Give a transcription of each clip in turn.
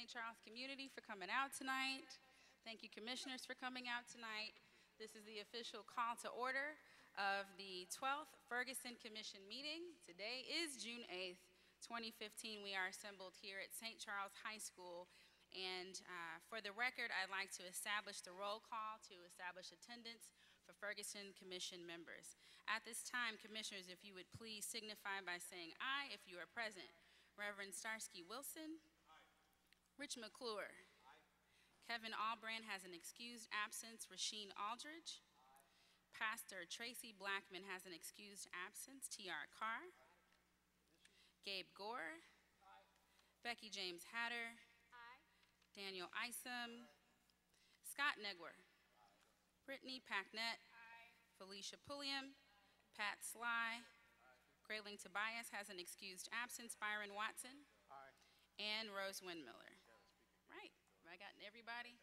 St. Charles community for coming out tonight. Thank you, commissioners, for coming out tonight. This is the official call to order of the 12th Ferguson Commission meeting. Today is June 8th, 2015. We are assembled here at St. Charles High School. And for the record, I'd like to establish the roll call to establish attendance for Ferguson Commission members. At this time, commissioners, if you would please signify by saying aye if you are present. Reverend Starsky Wilson. Aye. Rich McClure. Aye. Kevin Albrand has an excused absence. Rasheen Aldridge. Aye. Pastor Tracy Blackman has an excused absence. T.R. Carr. Aye. Gabe Gore. Aye. Becky James Hatter. Aye. Daniel Isom. Scott Negwer. Aye. Brittany Packnett. Aye. Felicia Pulliam. Pat Sly. Grayling Tobias has an excused absence. Byron Watson. Aye. And Rose Windmiller. Right. Have I gotten everybody?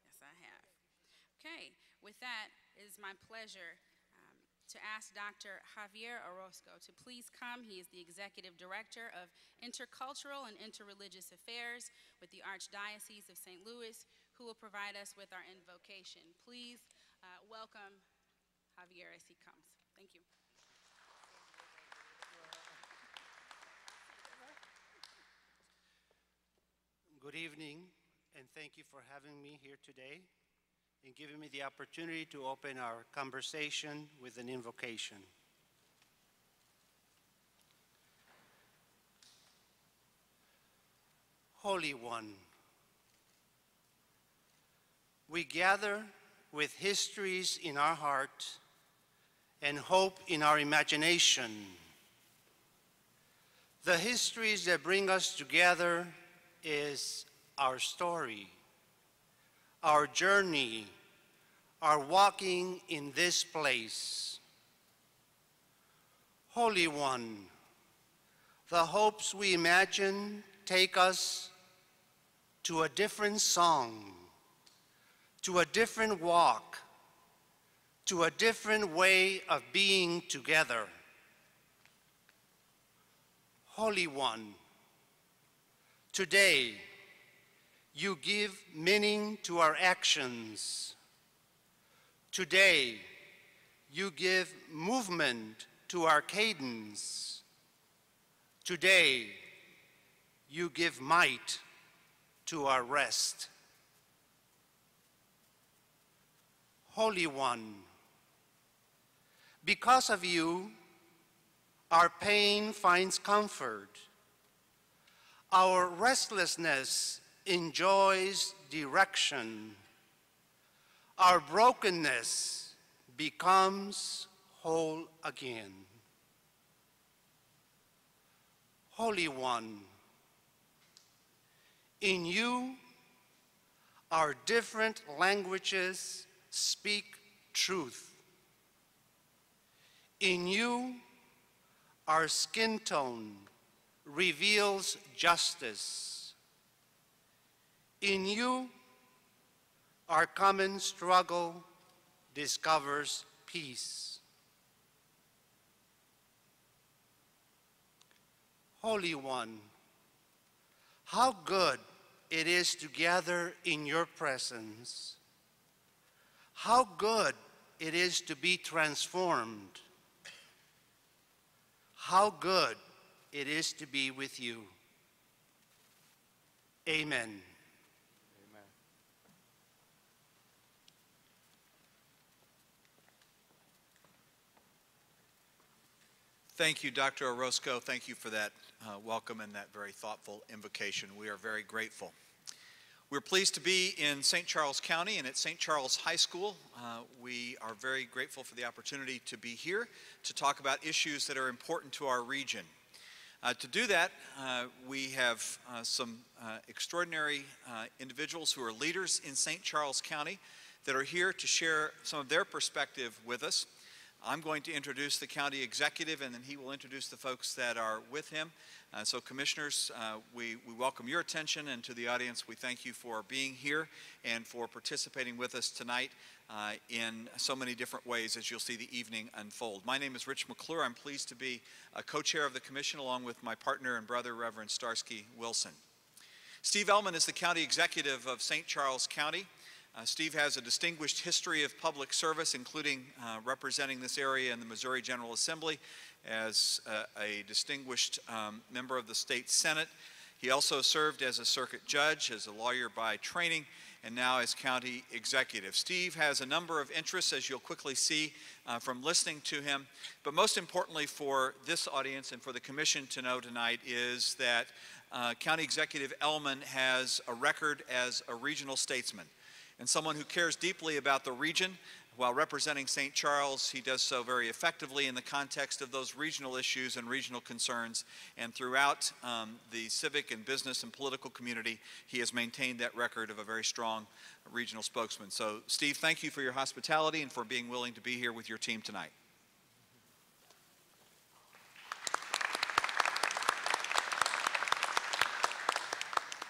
Yes, I have. Okay. With that, it is my pleasure to ask Dr. Javier Orozco to please come. He is the Executive Director of Intercultural and Interreligious Affairs with the Archdiocese of St. Louis, who will provide us with our invocation. Please welcome Javier as he comes. Thank you. Good evening, and thank you for having me here today and giving me the opportunity to open our conversation with an invocation. Holy One, we gather with histories in our heart and hope in our imagination. The histories that bring us together is our story, our journey, our walking in this place. Holy One, the hopes we imagine take us to a different song, to a different walk, to a different way of being together. Holy One, today, you give meaning to our actions. Today, you give movement to our cadence. Today, you give might to our rest. Holy One, because of you, our pain finds comfort. Our restlessness enjoys direction. Our brokenness becomes whole again. Holy One, in you, our different languages speak truth. In you, our skin tone reveals justice. In you, our common struggle discovers peace. Holy One, how good it is to gather in your presence. How good it is to be transformed. How good it is to be with you. Amen. Amen. Thank you, Dr. Orozco. Thank you for that welcome and that very thoughtful invocation. We are very grateful. We're pleased to be in St. Charles County and at St. Charles High School. We are very grateful for the opportunity to be here to talk about issues that are important to our region. To do that, we have some extraordinary individuals who are leaders in St. Charles County that are here to share some of their perspective with us. I'm going to introduce the county executive, and then he will introduce the folks that are with him. So commissioners, we welcome your attention, and to the audience, we thank you for being here and for participating with us tonight in so many different ways as you'll see the evening unfold. My name is Rich McClure. I'm pleased to be a co-chair of the commission along with my partner and brother, Reverend Starsky Wilson. Steve Ellman is the County Executive of St. Charles County. Steve has a distinguished history of public service, including representing this area in the Missouri General Assembly as a distinguished member of the state Senate. He also served as a circuit judge, as a lawyer by training, and now as county executive. Steve has a number of interests, as you'll quickly see from listening to him. But most importantly for this audience and for the commission to know tonight is that County Executive Ellman has a record as a regional statesman and someone who cares deeply about the region. While representing St. Charles, he does so very effectively in the context of those regional issues and regional concerns. And throughout the civic and business and political community, he has maintained that record of a very strong regional spokesman. So, Steve, thank you for your hospitality and for being willing to be here with your team tonight.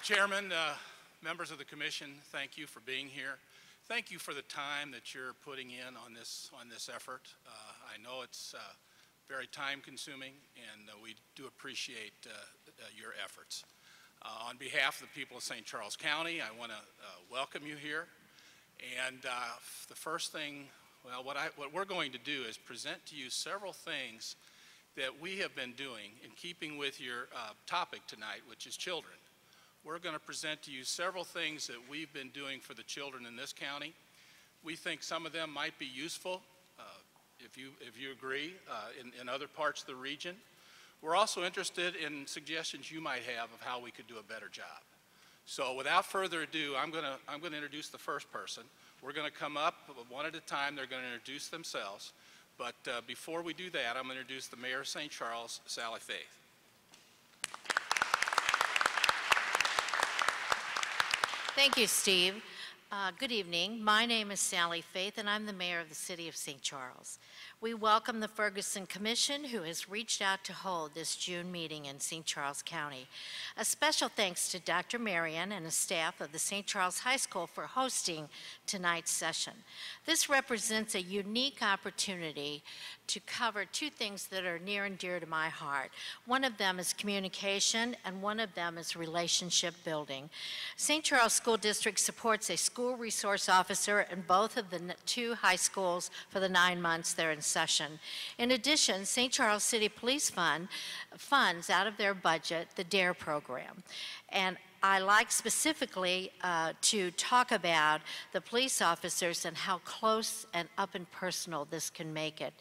Chairman, members of the commission, thank you for being here. Thank you for the time that you're putting in on this effort. I know it's very time consuming, and we do appreciate your efforts. On behalf of the people of St. Charles County, I want to welcome you here. And the first thing, well, what we're going to do is present to you several things that we have been doing in keeping with your topic tonight, which is children. We're going to present to you several things that we've been doing for the children in this county. We think some of them might be useful, if you agree, in other parts of the region. We're also interested in suggestions you might have of how we could do a better job. So without further ado, I'm going to introduce the first person. We're going to come up one at a time. They're going to introduce themselves. But before we do that, I'm going to introduce the Mayor of St. Charles, Sally Faith. Thank you, Steve. Good evening. My name is Sally Faith, and I'm the mayor of the city of St. Charles. We welcome the Ferguson Commission, who has reached out to hold this June meeting in St. Charles County. A special thanks to Dr. Marion and the staff of the St. Charles High School for hosting tonight's session. This represents a unique opportunity to cover two things that are near and dear to my heart. One of them is communication, and one of them is relationship building. St. Charles School District supports a school resource officer in both of the two high schools for the 9 months they're in session. In addition, St. Charles City Police Fund funds out of their budget the DARE program. And I like specifically to talk about the police officers and how close and up and personal this can make it.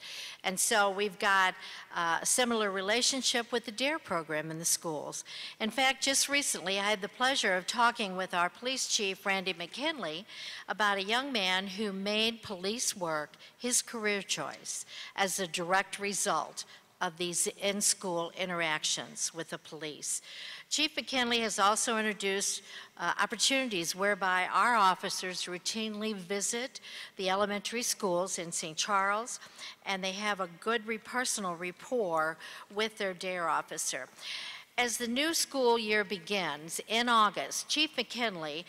And so we've got a similar relationship with the DARE program in the schools. In fact, just recently I had the pleasure of talking with our police chief, Randy McKinley, about a young man who made police work his career choice as a direct result of these in-school interactions with the police. Chief McKinley has also introduced opportunities whereby our officers routinely visit the elementary schools in St. Charles, and they have a good personal rapport with their DARE officer. As the new school year begins in August, Chief McKinley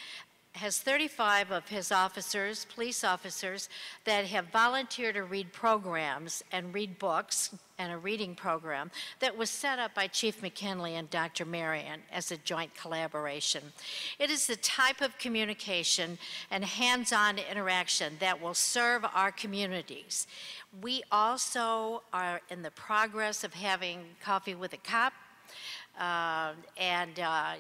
has 35 of his officers, police officers, that have volunteered to read programs and read books, and a reading program that was set up by Chief McKinley and Dr. Marion as a joint collaboration. It is the type of communication and hands-on interaction that will serve our communities. We also are in the progress of having coffee with a cop,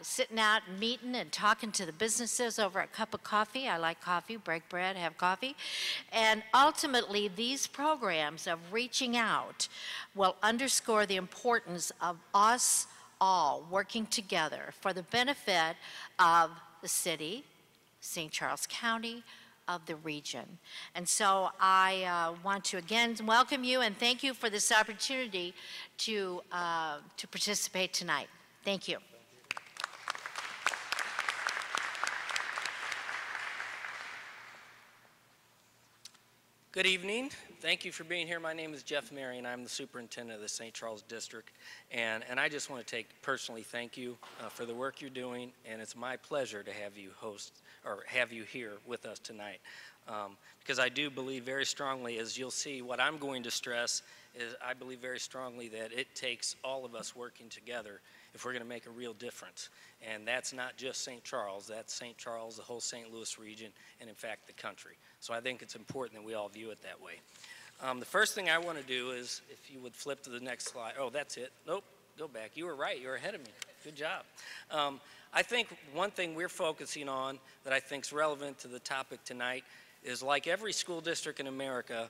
sitting out and meeting and talking to the businesses over a cup of coffee. I like coffee, break bread, have coffee. And ultimately, these programs of reaching out will underscore the importance of us all working together for the benefit of the city, St. Charles County, of the region. And so I want to again welcome you and thank you for this opportunity to participate tonight. Thank you. Good evening. Thank you for being here. My name is Jeff Marion. I'm the superintendent of the St. Charles District. And I just want to personally thank you for the work you're doing. And it's my pleasure to have you have you here with us tonight. Because I do believe very strongly, as you'll see, what I'm going to stress is I believe very strongly that it takes all of us working together if we're going to make a real difference. And that's not just St. Charles, that's St. Charles, the whole St. Louis region, and in fact the country. So I think it's important that we all view it that way. The first thing I want to do is, if you would flip to the next slide. Oh, that's it. Nope, go back. You were right, you were ahead of me. Good job. I think one thing we're focusing on that I think is relevant to the topic tonight is, like every school district in America,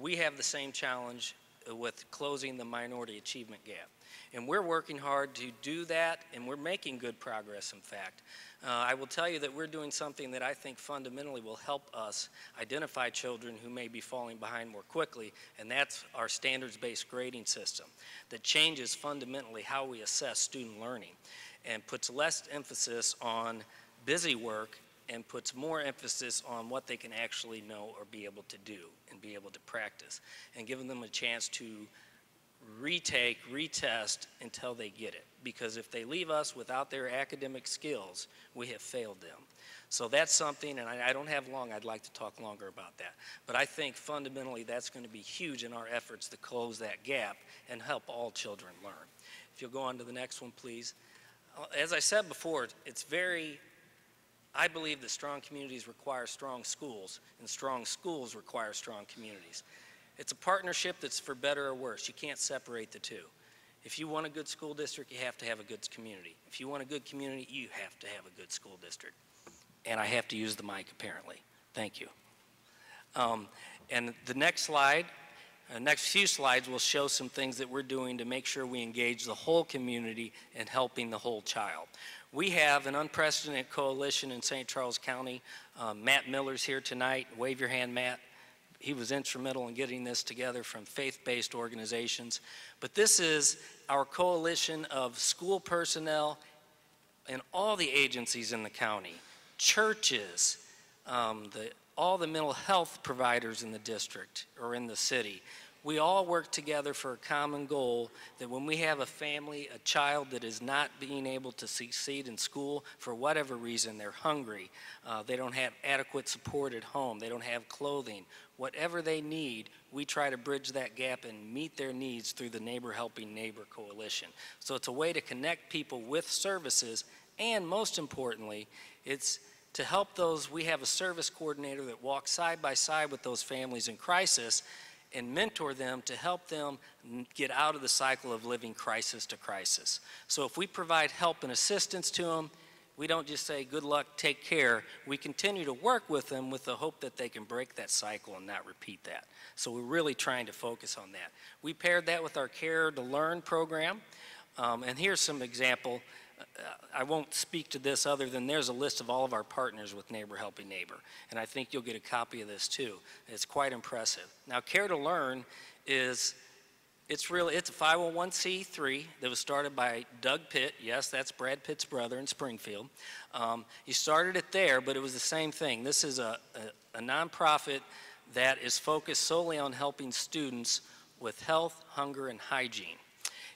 we have the same challenge with closing the minority achievement gap. And we're working hard to do that, and we're making good progress, in fact. I will tell you that we're doing something that I think fundamentally will help us identify children who may be falling behind more quickly, and that's our standards-based grading system that changes fundamentally how we assess student learning and puts less emphasis on busy work and puts more emphasis on what they can actually know or be able to do and be able to practice, and giving them a chance to retake, retest until they get it. Because if they leave us without their academic skills, we have failed them. So that's something, and I don't have long, I'd like to talk longer about that. But I think fundamentally that's going to be huge in our efforts to close that gap and help all children learn. If you'll go on to the next one, please. As I said before, I believe that strong communities require strong schools, and strong schools require strong communities. It's a partnership that's for better or worse. You can't separate the two. If you want a good school district, you have to have a good community. If you want a good community, you have to have a good school district. And I have to use the mic, apparently. Thank you. And the next slide, next few slides will show some things that we're doing to make sure we engage the whole community in helping the whole child. We have an unprecedented coalition in St. Charles County. Matt Miller's here tonight. Wave your hand, Matt. He was instrumental in getting this together from faith-based organizations. But this is our coalition of school personnel and all the agencies in the county, churches, all the mental health providers in the district or in the city. We all work together for a common goal that when we have a family, a child that is not being able to succeed in school for whatever reason, they're hungry, they don't have adequate support at home, they don't have clothing, whatever they need, we try to bridge that gap and meet their needs through the Neighbor Helping Neighbor Coalition. So it's a way to connect people with services, and most importantly, it's to help those. We have a service coordinator that walks side by side with those families in crisis and mentor them to help them get out of the cycle of living crisis to crisis. So if we provide help and assistance to them, we don't just say, good luck, take care. We continue to work with them with the hope that they can break that cycle and not repeat that. So we're really trying to focus on that. We paired that with our Care to Learn program. And here's some example. I won't speak to this other than there's a list of all of our partners with Neighbor Helping Neighbor. And I think you'll get a copy of this too. It's quite impressive. Now, Care to Learn it's a 501c3 that was started by Doug Pitt. Yes, that's Brad Pitt's brother in Springfield. He started it there, but it was the same thing. This is a nonprofit that is focused solely on helping students with health, hunger, and hygiene.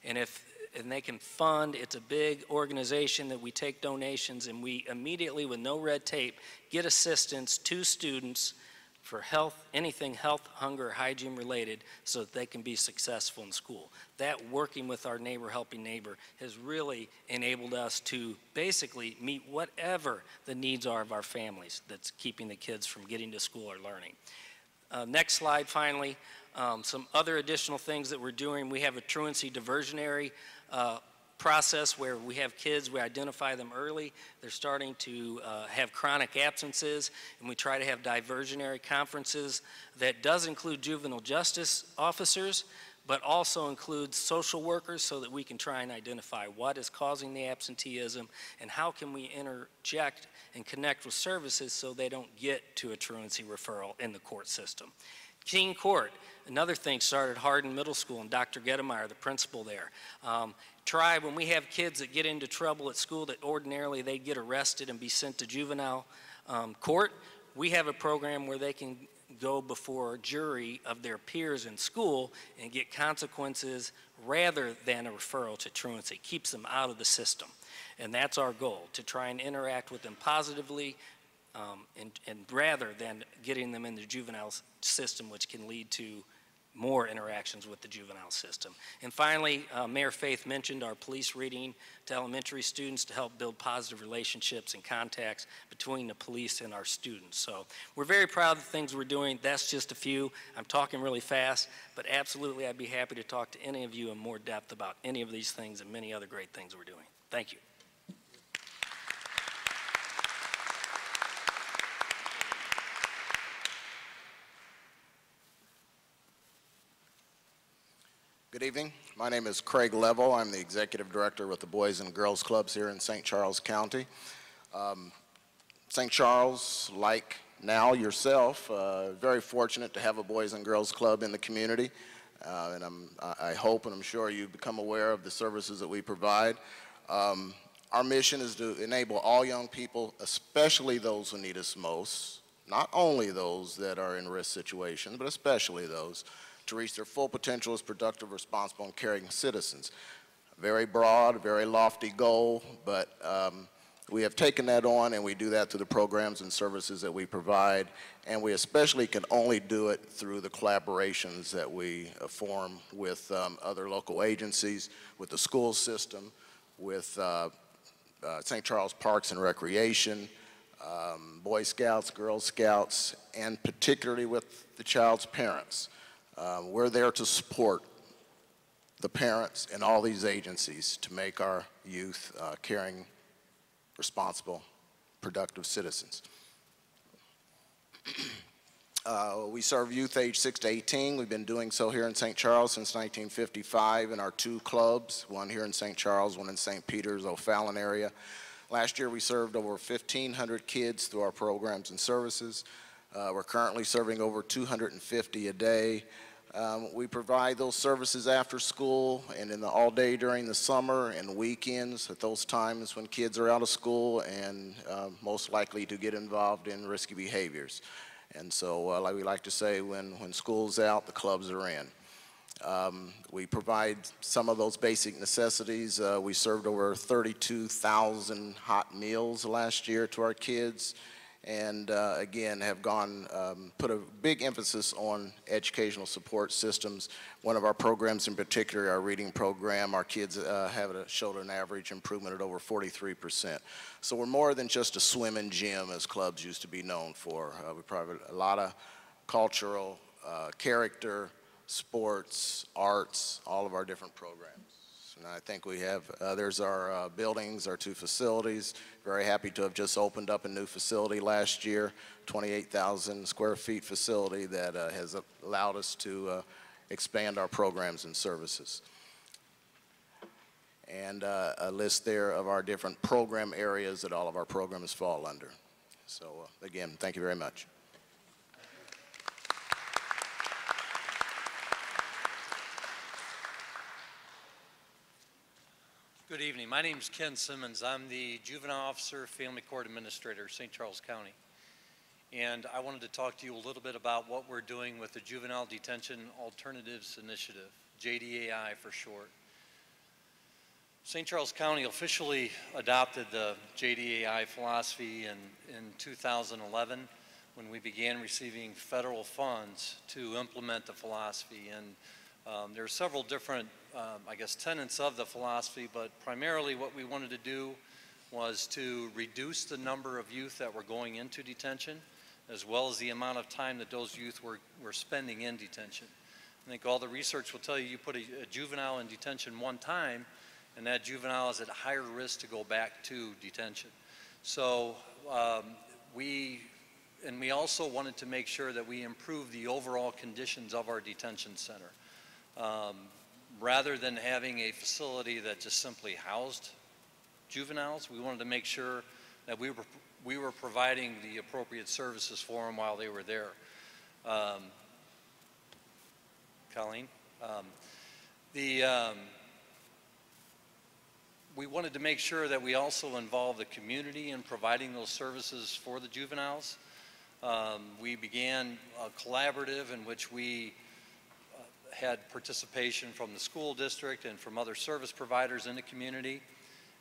And they can fund, it's a big organization that we take donations, and we immediately, with no red tape, get assistance to students for health, anything health, hunger, hygiene related, so that they can be successful in school. That, working with our Neighbor Helping Neighbor, has really enabled us to basically meet whatever the needs are of our families that's keeping the kids from getting to school or learning. Next slide, finally. Some other additional things that we're doing. We have a truancy diversionary process where we have kids, we identify them early, they're starting to have chronic absences, and we try to have diversionary conferences that does include juvenile justice officers, but also includes social workers so that we can try and identify what is causing the absenteeism and how can we interject and connect with services so they don't get to a truancy referral in the court system. King Court, another thing started Hardin Middle School, and Dr. Gettemeyer, the principal there. When we have kids that get into trouble at school that ordinarily they get arrested and be sent to juvenile court, we have a program where they can go before a jury of their peers in school and get consequences rather than a referral to truancy. Keeps them out of the system. And that's our goal, to try and interact with them positively, and rather than getting them in the juvenile system, which can lead to more interactions with the juvenile system. And finally, Mayor Faith mentioned our police reading to elementary students to help build positive relationships and contacts between the police and our students. So we're very proud of the things we're doing. That's just a few. I'm talking really fast, but absolutely I'd be happy to talk to any of you in more depth about any of these things and many other great things we're doing. Thank you. Good evening. My name is Craig Level. I'm the Executive Director with the Boys and Girls Clubs here in St. Charles County. St. Charles, like now yourself, very fortunate to have a Boys and Girls Club in the community. And I hope and I'm sure you become aware of the services that we provide. Our mission is to enable all young people, especially those who need us most, not only those that are in risk situations, but especially those, to reach their full potential as productive, responsible, and caring citizens. A very broad, very lofty goal, but we have taken that on, and we do that through the programs and services that we provide, and we especially can only do it through the collaborations that we form with other local agencies, with the school system, with St. Charles Parks and Recreation, Boy Scouts, Girl Scouts, and particularly with the child's parents. We're there to support the parents and all these agencies to make our youth caring, responsible, productive citizens. We serve youth age 6 to 18. We've been doing so here in St. Charles since 1955 in our 2 clubs, one here in St. Charles, one in St. Peter's, O'Fallon area. Last year we served over 1,500 kids through our programs and services. We're currently serving over 250 a day. We provide those services after school and in the all day during the summer and weekends at those times when kids are out of school and most likely to get involved in risky behaviors. And so like we like to say, when school's out, the clubs are in. We provide some of those basic necessities. We served over 32,000 hot meals last year to our kids. And again, have put a big emphasis on educational support systems. One of our programs in particular, our reading program, our kids showed an average improvement at over 43%. So we're more than just a swim and gym, as clubs used to be known for. We provide a lot of cultural, character, sports, arts, all of our different programs. And I think we have, there's our buildings, our 2 facilities. Very happy to have just opened up a new facility last year, 28,000 square feet facility that has allowed us to expand our programs and services. And a list there of our different program areas that all of our programs fall under. So again, thank you very much. Good evening. My name is Ken Simmons. I'm the Juvenile Officer, Family Court Administrator, St. Charles County. And I wanted to talk to you a little bit about what we're doing with the Juvenile Detention Alternatives Initiative, JDAI for short. St. Charles County officially adopted the JDAI philosophy in 2011 when we began receiving federal funds to implement the philosophy. And there are several different tenets of the philosophy, but primarily what we wanted to do was to reduce the number of youth that were going into detention, as well as the amount of time that those youth were spending in detention. I think all the research will tell you, you put a juvenile in detention one time, and that juvenile is at higher risk to go back to detention. So we also wanted to make sure that we improve the overall conditions of our detention center. Rather than having a facility that just simply housed juveniles, we wanted to make sure that we were providing the appropriate services for them while they were there. Colleen? We wanted to make sure that we also involve the community in providing those services for the juveniles. We began a collaborative in which we had participation from the school district and from other service providers in the community.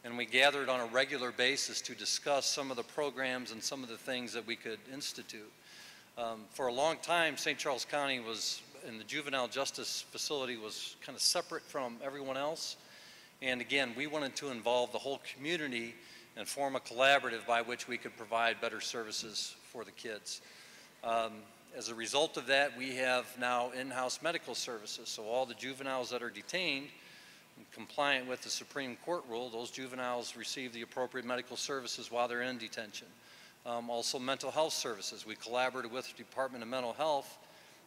And we gathered on a regular basis to discuss some of the programs and some of the things that we could institute. For a long time, St. Charles County and the juvenile justice facility was kind of separate from everyone else. And again, we wanted to involve the whole community and form a collaborative by which we could provide better services for the kids. As a result of that, we have now in-house medical services. So all the juveniles that are detained, compliant with the Supreme Court rule, those juveniles receive the appropriate medical services while they're in detention. Also mental health services. We collaborated with the Department of Mental Health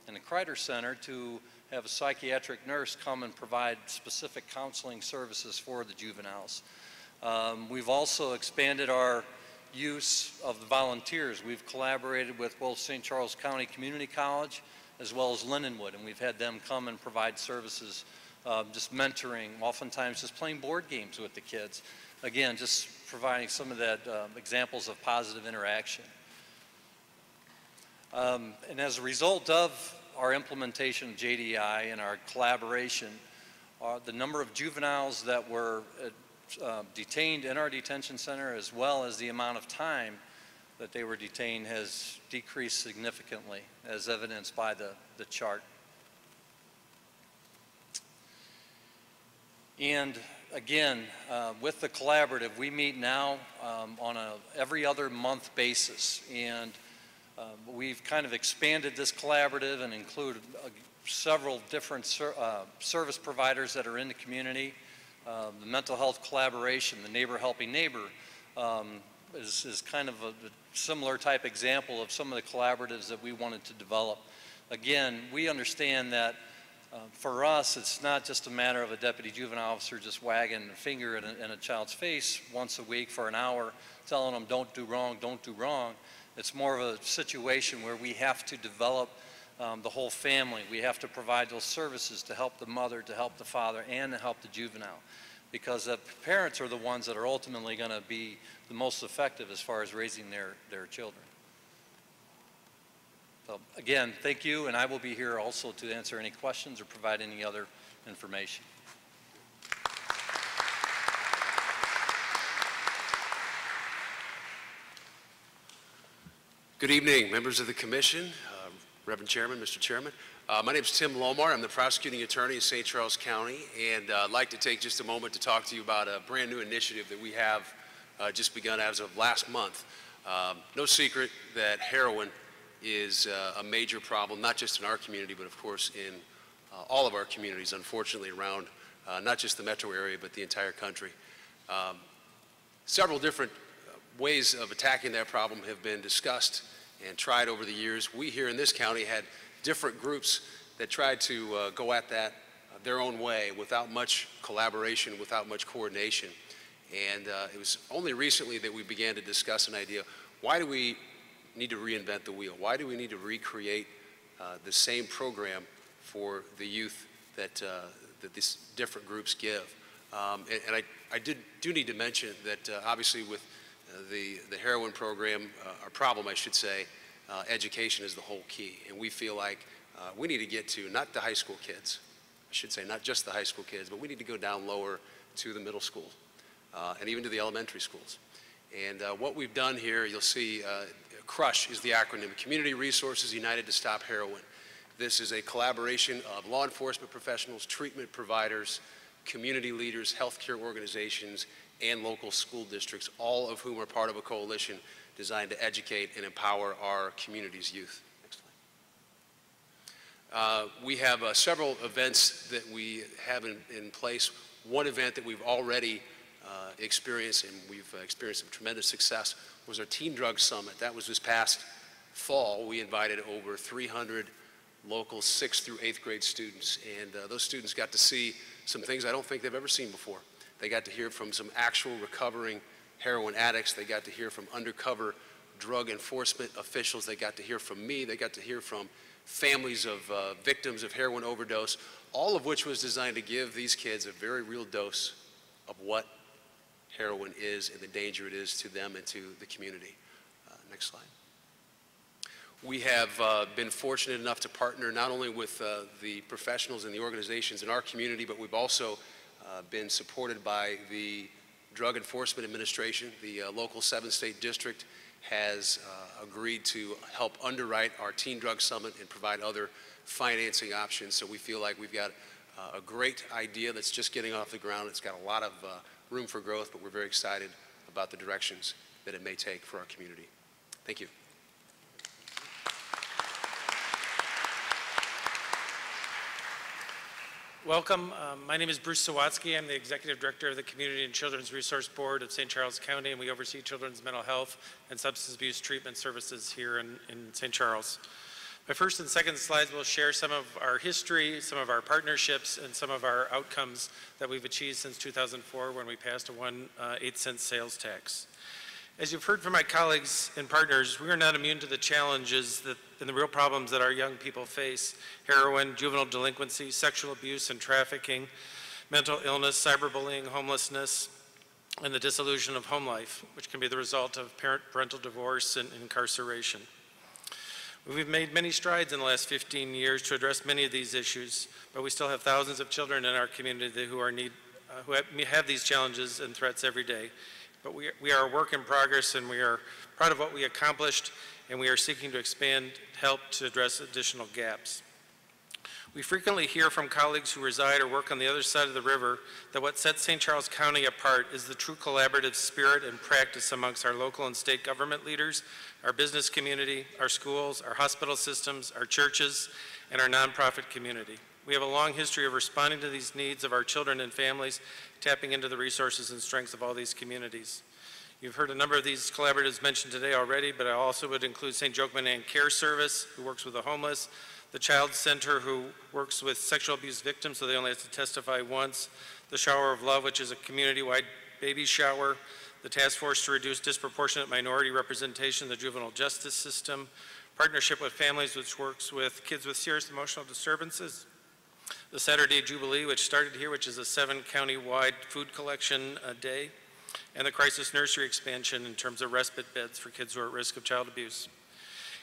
and the Kreider Center to have a psychiatric nurse come and provide specific counseling services for the juveniles. We've also expanded our use of the volunteers. We've collaborated with both St. Charles County Community College as well as Lindenwood, and we've had them come and provide services, just mentoring, oftentimes just playing board games with the kids. Again, just providing some of that examples of positive interaction. And as a result of our implementation of JDI and our collaboration, the number of juveniles that were detained in our detention center, as well as the amount of time that they were detained, has decreased significantly, as evidenced by the chart. And again, with the collaborative, we meet now on a every other month basis, and we've kind of expanded this collaborative and included several different service providers that are in the community. The mental health collaboration, the neighbor helping neighbor, is kind of a similar type example of some of the collaboratives that we wanted to develop. Again, we understand that for us, it's not just a matter of a deputy juvenile officer just wagging a finger in a child's face once a week for an hour, telling them don't do wrong, don't do wrong. It's more of a situation where we have to develop the whole family. We have to provide those services to help the mother, to help the father, and to help the juvenile. Because the parents are the ones that are ultimately going to be the most effective as far as raising their children. So again, thank you, and I will be here also to answer any questions or provide any other information. Good evening, members of the Commission, Reverend Chairman, Mr. Chairman. My name is Tim Lomar. I'm the prosecuting attorney in St. Charles County, and I'd like to take just a moment to talk to you about a brand new initiative that we have just begun as of last month. No secret that heroin is a major problem, not just in our community, but of course in all of our communities, unfortunately, around not just the metro area, but the entire country. Several different ways of attacking that problem have been discussed and tried over the years. We here in this county had different groups that tried to go at that their own way without much collaboration, without much coordination. And it was only recently that we began to discuss an idea, why do we need to reinvent the wheel? Why do we need to recreate the same program for the youth that these different groups give? And I do need to mention that obviously with the heroin program, our problem, I should say, education is the whole key. And we feel like we need to get to not the high school kids, I should say not just the high school kids, but we need to go down lower to the middle school and even to the elementary schools. And what we've done here, you'll see, CRUSH is the acronym, Community Resources United to Stop Heroin. This is a collaboration of law enforcement professionals, treatment providers, community leaders, healthcare organizations, and local school districts, all of whom are part of a coalition designed to educate and empower our community's youth. Next slide. We have several events that we have in place. One event that we've already experienced, and we've experienced some tremendous success, was our Teen Drug Summit. That was this past fall. We invited over 300 local 6th through 8th grade students, and those students got to see some things I don't think they've ever seen before. They got to hear from some actual recovering heroin addicts. They got to hear from undercover drug enforcement officials. They got to hear from me. They got to hear from families of victims of heroin overdose, all of which was designed to give these kids a very real dose of what heroin is and the danger it is to them and to the community. Next slide. We have been fortunate enough to partner not only with the professionals and the organizations in our community, but we've also been supported by the Drug Enforcement Administration, the local 7-state district, has agreed to help underwrite our Teen Drug Summit and provide other financing options. So we feel like we've got a great idea that's just getting off the ground. It's got a lot of room for growth, but we're very excited about the directions that it may take for our community. Thank you. Welcome. My name is Bruce Sawatsky. I'm the Executive Director of the Community and Children's Resource Board of St. Charles County, and we oversee children's mental health and substance abuse treatment services here in St. Charles. My first and second slides will share some of our history, some of our partnerships, and some of our outcomes that we've achieved since 2004 when we passed a 1/8 sales tax. As you've heard from my colleagues and partners, we are not immune to the challenges and the real problems that our young people face: heroin, juvenile delinquency, sexual abuse and trafficking, mental illness, cyberbullying, homelessness, and the dissolution of home life, which can be the result of parental divorce and incarceration. We've made many strides in the last 15 years to address many of these issues, but we still have thousands of children in our community who have these challenges and threats every day. But we are a work in progress, and we are proud of what we accomplished, and we are seeking to expand help to address additional gaps. We frequently hear from colleagues who reside or work on the other side of the river that what sets St. Charles County apart is the true collaborative spirit and practice amongst our local and state government leaders, our business community, our schools, our hospital systems, our churches, and our nonprofit community. We have a long history of responding to these needs of our children and families, tapping into the resources and strengths of all these communities. You've heard a number of these collaboratives mentioned today already, but I also would include St. Joachim and Care Service, who works with the homeless, the Child Center, who works with sexual abuse victims, so they only have to testify once, the Shower of Love, which is a community-wide baby shower, the Task Force to Reduce Disproportionate Minority Representation in the Juvenile Justice System, Partnership with Families, which works with kids with serious emotional disturbances, the Saturday Jubilee, which started here, which is a 7-county-wide food collection day, and the Crisis Nursery expansion in terms of respite beds for kids who are at risk of child abuse.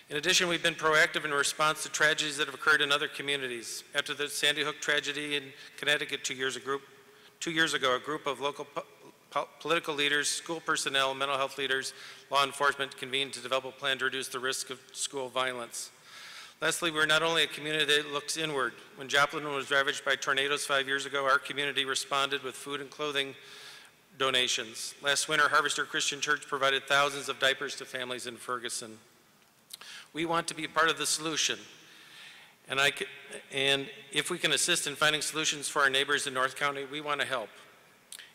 In addition, we've been proactive in response to tragedies that have occurred in other communities. After the Sandy Hook tragedy in Connecticut 2 years ago, a group of local political leaders, school personnel, mental health leaders, law enforcement convened to develop a plan to reduce the risk of school violence. Lastly, we're not only a community that looks inward. When Joplin was ravaged by tornadoes 5 years ago, our community responded with food and clothing donations. Last winter, Harvester Christian Church provided thousands of diapers to families in Ferguson. We want to be part of the solution, and if we can assist in finding solutions for our neighbors in North County, we want to help.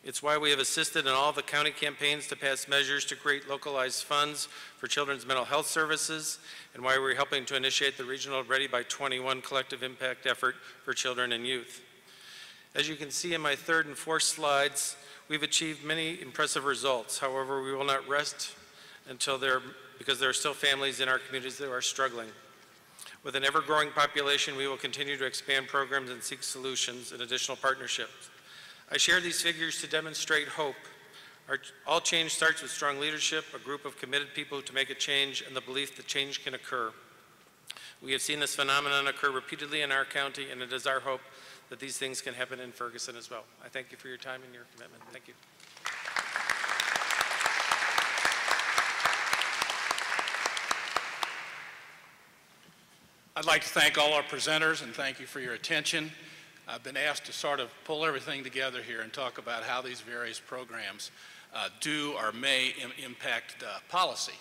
It's why we have assisted in all the county campaigns to pass measures to create localized funds for children's mental health services, and why we're helping to initiate the regional Ready by 21 collective impact effort for children and youth. As you can see in my third and fourth slides, we've achieved many impressive results. However, we will not rest because there are still families in our communities that are struggling. With an ever-growing population, we will continue to expand programs and seek solutions and additional partnerships. I share these figures to demonstrate hope. All change starts with strong leadership, a group of committed people to make a change, and the belief that change can occur. We have seen this phenomenon occur repeatedly in our county, and it is our hope that these things can happen in Ferguson as well. I thank you for your time and your commitment. Thank you. I'd like to thank all our presenters and thank you for your attention. I've been asked to sort of pull everything together here and talk about how these various programs do or may impact policy.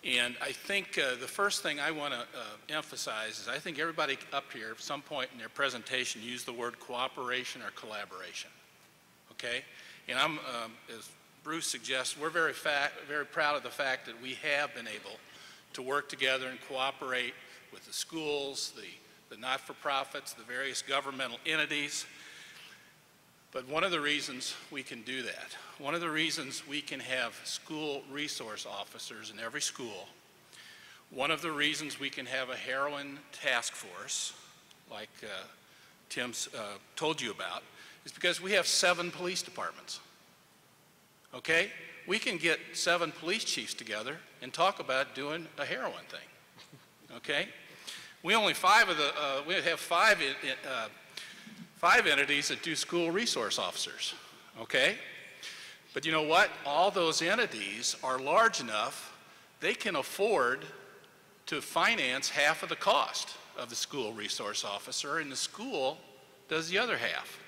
And I think the first thing I want to emphasize is I think everybody up here at some point in their presentation used the word cooperation or collaboration, okay? And I'm, as Bruce suggests, we're very proud of the fact that we have been able to work together and cooperate with the schools, the not-for-profits, the various governmental entities. But one of the reasons we can do that, one of the reasons we can have school resource officers in every school, one of the reasons we can have a heroin task force, like Tim's told you about, is because we have 7 police departments, okay? We can get 7 police chiefs together and talk about doing a heroin thing, okay? We only we have 5 entities that do school resource officers, okay? But you know what? All those entities are large enough they can afford to finance half of the cost of the school resource officer, and the school does the other half.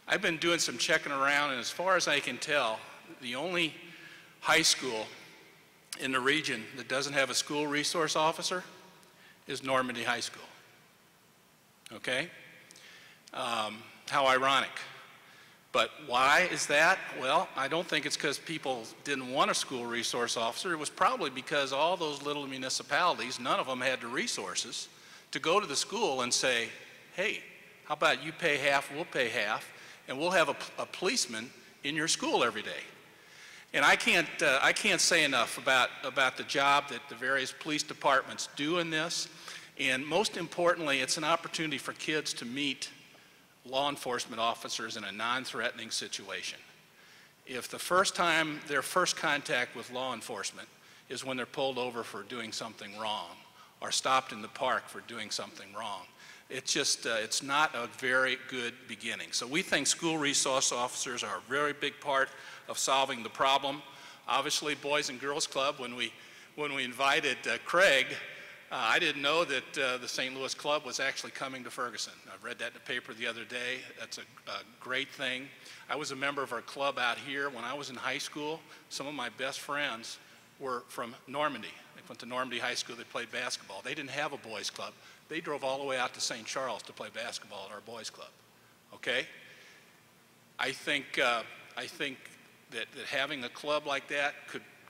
I've been doing some checking around, and as far as I can tell, the only high school in the region that doesn't have a school resource officer is Normandy High School. Okay? How ironic. But why is that? Well, I don't think it's because people didn't want a school resource officer. It was probably because all those little municipalities, none of them had the resources to go to the school and say, hey, how about you pay half, we'll pay half, and we'll have a policeman in your school every day. And I can't say enough about the job that the various police departments do in this. And most importantly, it's an opportunity for kids to meet law enforcement officers in a non-threatening situation. If the first time, their first contact with law enforcement is when they're pulled over for doing something wrong or stopped in the park for doing something wrong, it's just, it's not a very good beginning. So we think school resource officers are a very big part of solving the problem. Obviously, Boys and Girls Club, when we invited Craig, I didn't know that the St. Louis Club was actually coming to Ferguson. I read that in the paper the other day. That's a great thing. I was a member of our club out here. When I was in high school, some of my best friends were from Normandy. They went to Normandy High School. They played basketball. They didn't have a boys club. They drove all the way out to St. Charles to play basketball at our boys club. Okay? I think that having a club like that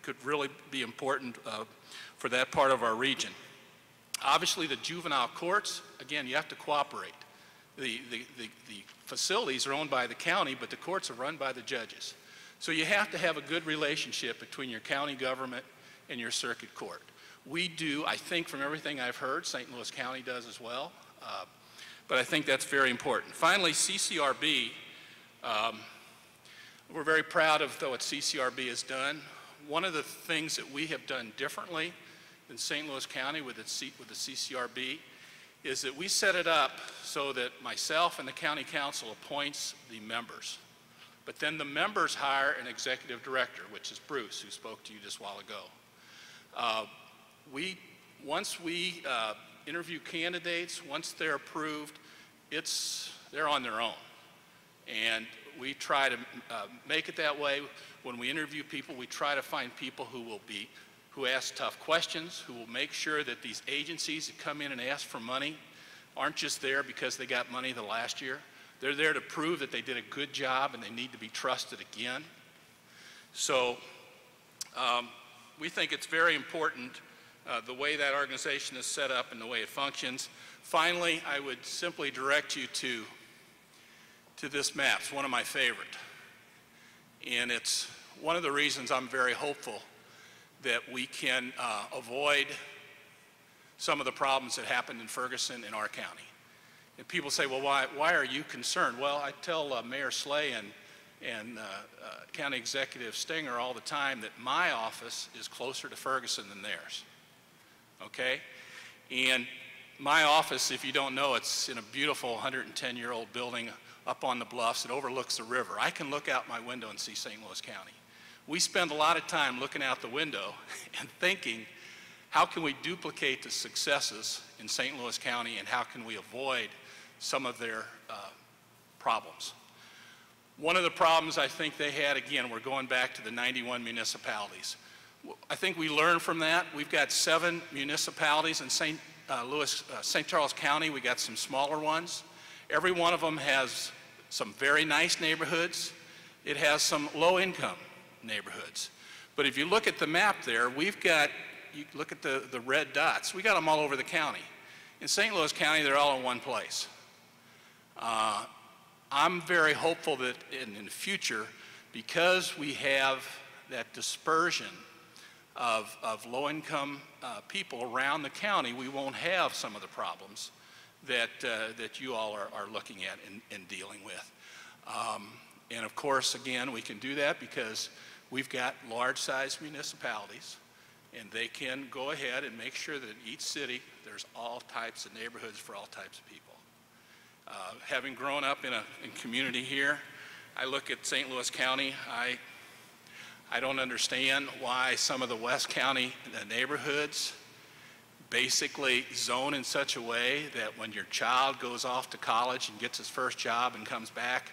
could really be important for that part of our region. Obviously, the juvenile courts, again, you have to cooperate. The facilities are owned by the county, but the courts are run by the judges. So you have to have a good relationship between your county government and your circuit court. We do, I think from everything I've heard, St. Louis County does as well, but I think that's very important. Finally, CCRB, we're very proud of what CCRB has done. One of the things that we have done differently in St. Louis County with the CCRB is that we set it up so that myself and the county council appoints the members. But then the members hire an executive director, which is Bruce, who spoke to you just a while ago. Once we interview candidates, once they're approved, they're on their own. And we try to make it that way. When we interview people, we try to find people who ask tough questions, who will make sure that these agencies that come in and ask for money aren't just there because they got money the last year. They're there to prove that they did a good job and they need to be trusted again. So we think it's very important the way that organization is set up and the way it functions. Finally, I would simply direct you to this map. It's one of my favorite. And it's one of the reasons I'm very hopeful that we can avoid some of the problems that happened in Ferguson in our county. And people say, well, why are you concerned? Well, I tell Mayor Slay and County Executive Stinger all the time that my office is closer to Ferguson than theirs, okay? And my office, if you don't know, it's in a beautiful 110-year-old building up on the bluffs. It overlooks the river. I can look out my window and see St. Louis County. We spend a lot of time looking out the window and thinking, how can we duplicate the successes in St. Louis County and how can we avoid some of their problems? One of the problems I think they had, again, we're going back to the 91 municipalities. I think we learned from that. We've got 7 municipalities in St. Charles County. We got some smaller ones. Every one of them has some very nice neighborhoods. It has some low-income neighborhoods. But if you look at the map there, we've got, you look at the red dots, we got them all over the county. In St. Louis County, they're all in one place. I'm very hopeful that in the future, because we have that dispersion of low-income people around the county, we won't have some of the problems that you all are looking at and dealing with. And of course, again, we can do that because we've got large-sized municipalities, and they can go ahead and make sure that in each city there's all types of neighborhoods for all types of people. Having grown up in a community here, I look at St. Louis County. I don't understand why some of the West County neighborhoods basically zone in such a way that when your child goes off to college and gets his first job and comes back,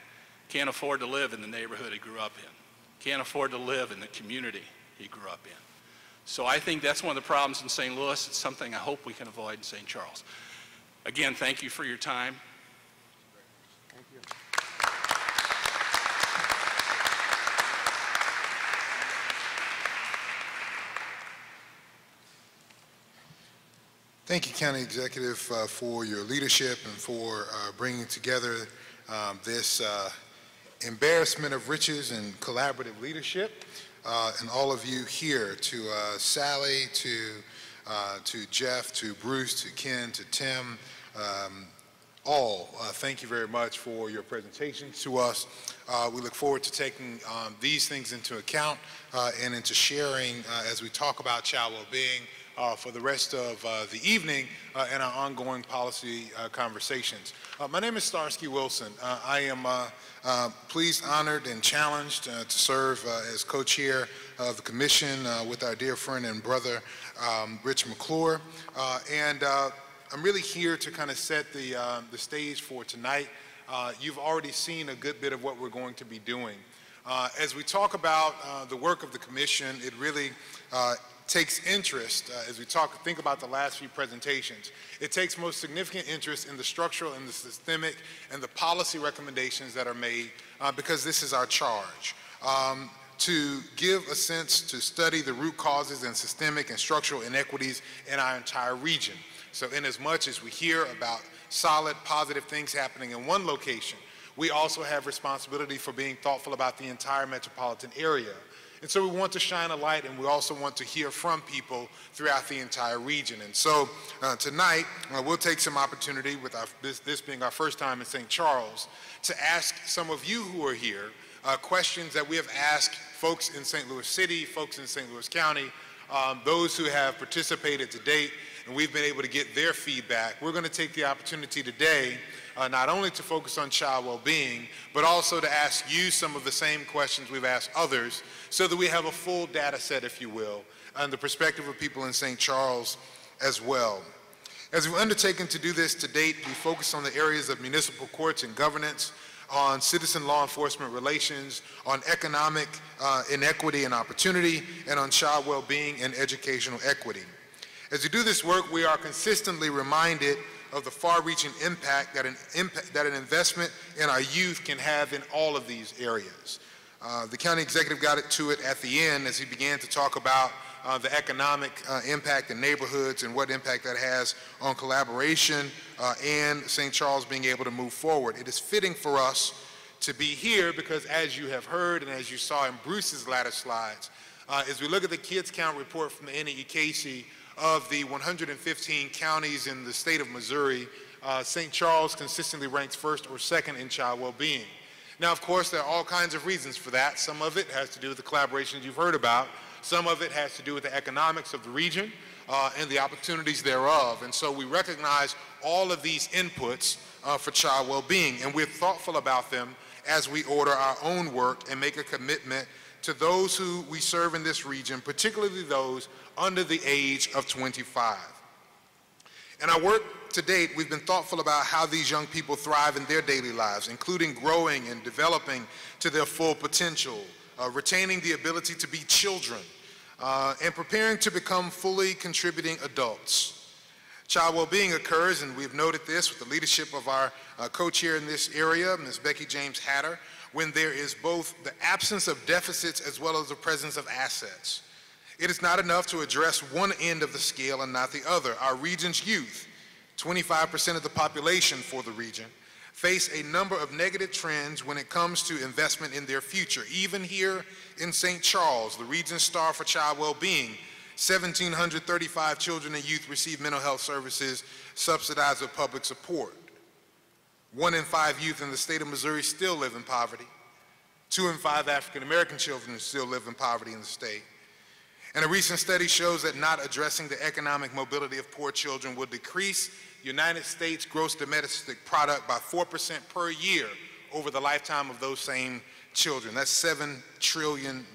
can't afford to live in the neighborhood he grew up in, can't afford to live in the community he grew up in. So I think that's one of the problems in St. Louis. It's something I hope we can avoid in St. Charles. Again, thank you for your time. Thank you. Thank you, County Executive, for your leadership and for bringing together this embarrassment of riches and collaborative leadership. And all of you here, to Sally, to Jeff, to Bruce, to Ken, to Tim, thank you very much for your presentations to us. We look forward to taking these things into account and into sharing as we talk about child well-being for the rest of the evening and our ongoing policy conversations. My name is Starsky Wilson. I am pleased, honored, and challenged to serve as co-chair of the commission with our dear friend and brother, Rich McClure. I'm really here to kind of set the stage for tonight. You've already seen a good bit of what we're going to be doing. As we talk about the work of the commission, it really takes interest as we think about the last few presentations. It takes most significant interest in the structural and the systemic and the policy recommendations that are made because this is our charge. To give a sense to study the root causes and systemic and structural inequities in our entire region. So in as much as we hear about solid, positive things happening in one location, we also have responsibility for being thoughtful about the entire metropolitan area. And so we want to shine a light, and we also want to hear from people throughout the entire region. And so tonight, we'll take some opportunity, with this being our first time in St. Charles, to ask some of you who are here questions that we have asked folks in St. Louis City, folks in St. Louis County, those who have participated to date, and we've been able to get their feedback. We're going to take the opportunity today not only to focus on child well-being, but also to ask you some of the same questions we've asked others so that we have a full data set, if you will, and the perspective of people in St. Charles as well. As we've undertaken to do this to date, we focus on the areas of municipal courts and governance, on citizen law enforcement relations, on economic inequity and opportunity, and on child well-being and educational equity. As we do this work, we are consistently reminded of the far-reaching impact that an investment in our youth can have in all of these areas. The county executive got to it at the end as he began to talk about the economic impact in neighborhoods and what impact that has on collaboration and St. Charles being able to move forward. It is fitting for us to be here because, as you have heard and as you saw in Bruce's latter slides, as we look at the kids count report from the NEEKC, of the 115 counties in the state of Missouri, St. Charles consistently ranks first or second in child well-being. Now, of course, there are all kinds of reasons for that. Some of it has to do with the collaborations you've heard about. Some of it has to do with the economics of the region and the opportunities thereof. And so we recognize all of these inputs for child well-being, and we're thoughtful about them as we order our own work and make a commitment to those who we serve in this region, particularly those under the age of 25. In our work to date, we've been thoughtful about how these young people thrive in their daily lives, including growing and developing to their full potential, retaining the ability to be children, and preparing to become fully contributing adults. Child well-being occurs, and we've noted this with the leadership of our co-chair in this area, Ms. Becky James Hatter, when there is both the absence of deficits as well as the presence of assets. It is not enough to address one end of the scale and not the other. Our region's youth, 25% of the population for the region, face a number of negative trends when it comes to investment in their future. Even here in St. Charles, the region's star for child well-being, 1,735 children and youth receive mental health services subsidized with public support. 1 in 5 youth in the state of Missouri still live in poverty. 2 in 5 African American children still live in poverty in the state. And a recent study shows that not addressing the economic mobility of poor children will decrease United States gross domestic product by 4% per year over the lifetime of those same children. That's $7 trillion.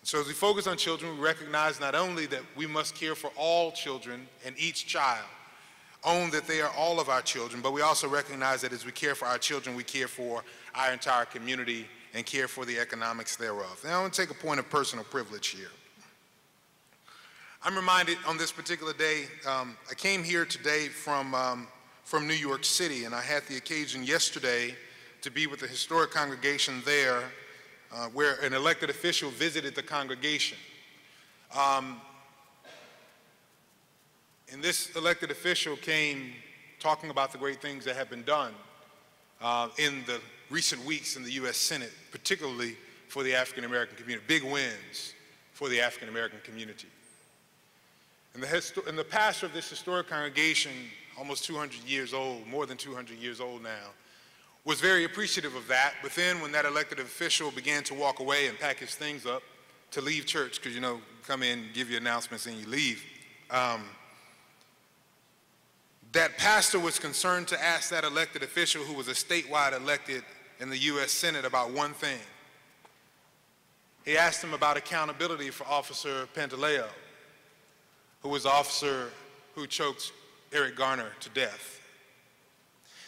So as we focus on children, we recognize not only that we must care for all children and each child, own that they are all of our children, but we also recognize that as we care for our children, we care for our entire community and care for the economics thereof. Now I want to take a point of personal privilege here. I'm reminded on this particular day, I came here today from New York City, and I had the occasion yesterday to be with the historic congregation there, where an elected official visited the congregation. And this elected official came talking about the great things that have been done in the recent weeks in the U.S. Senate, particularly for the African American community, big wins for the African American community. And the pastor of this historic congregation, almost 200 years old, more than 200 years old now, was very appreciative of that. But then when that elected official began to walk away and pack his things up to leave church, because you know, come in, give you announcements, and you leave, that pastor was concerned to ask that elected official, who was a statewide elected in the U.S. Senate, about one thing. He asked him about accountability for Officer Pantaleo, who was the officer who choked Eric Garner to death.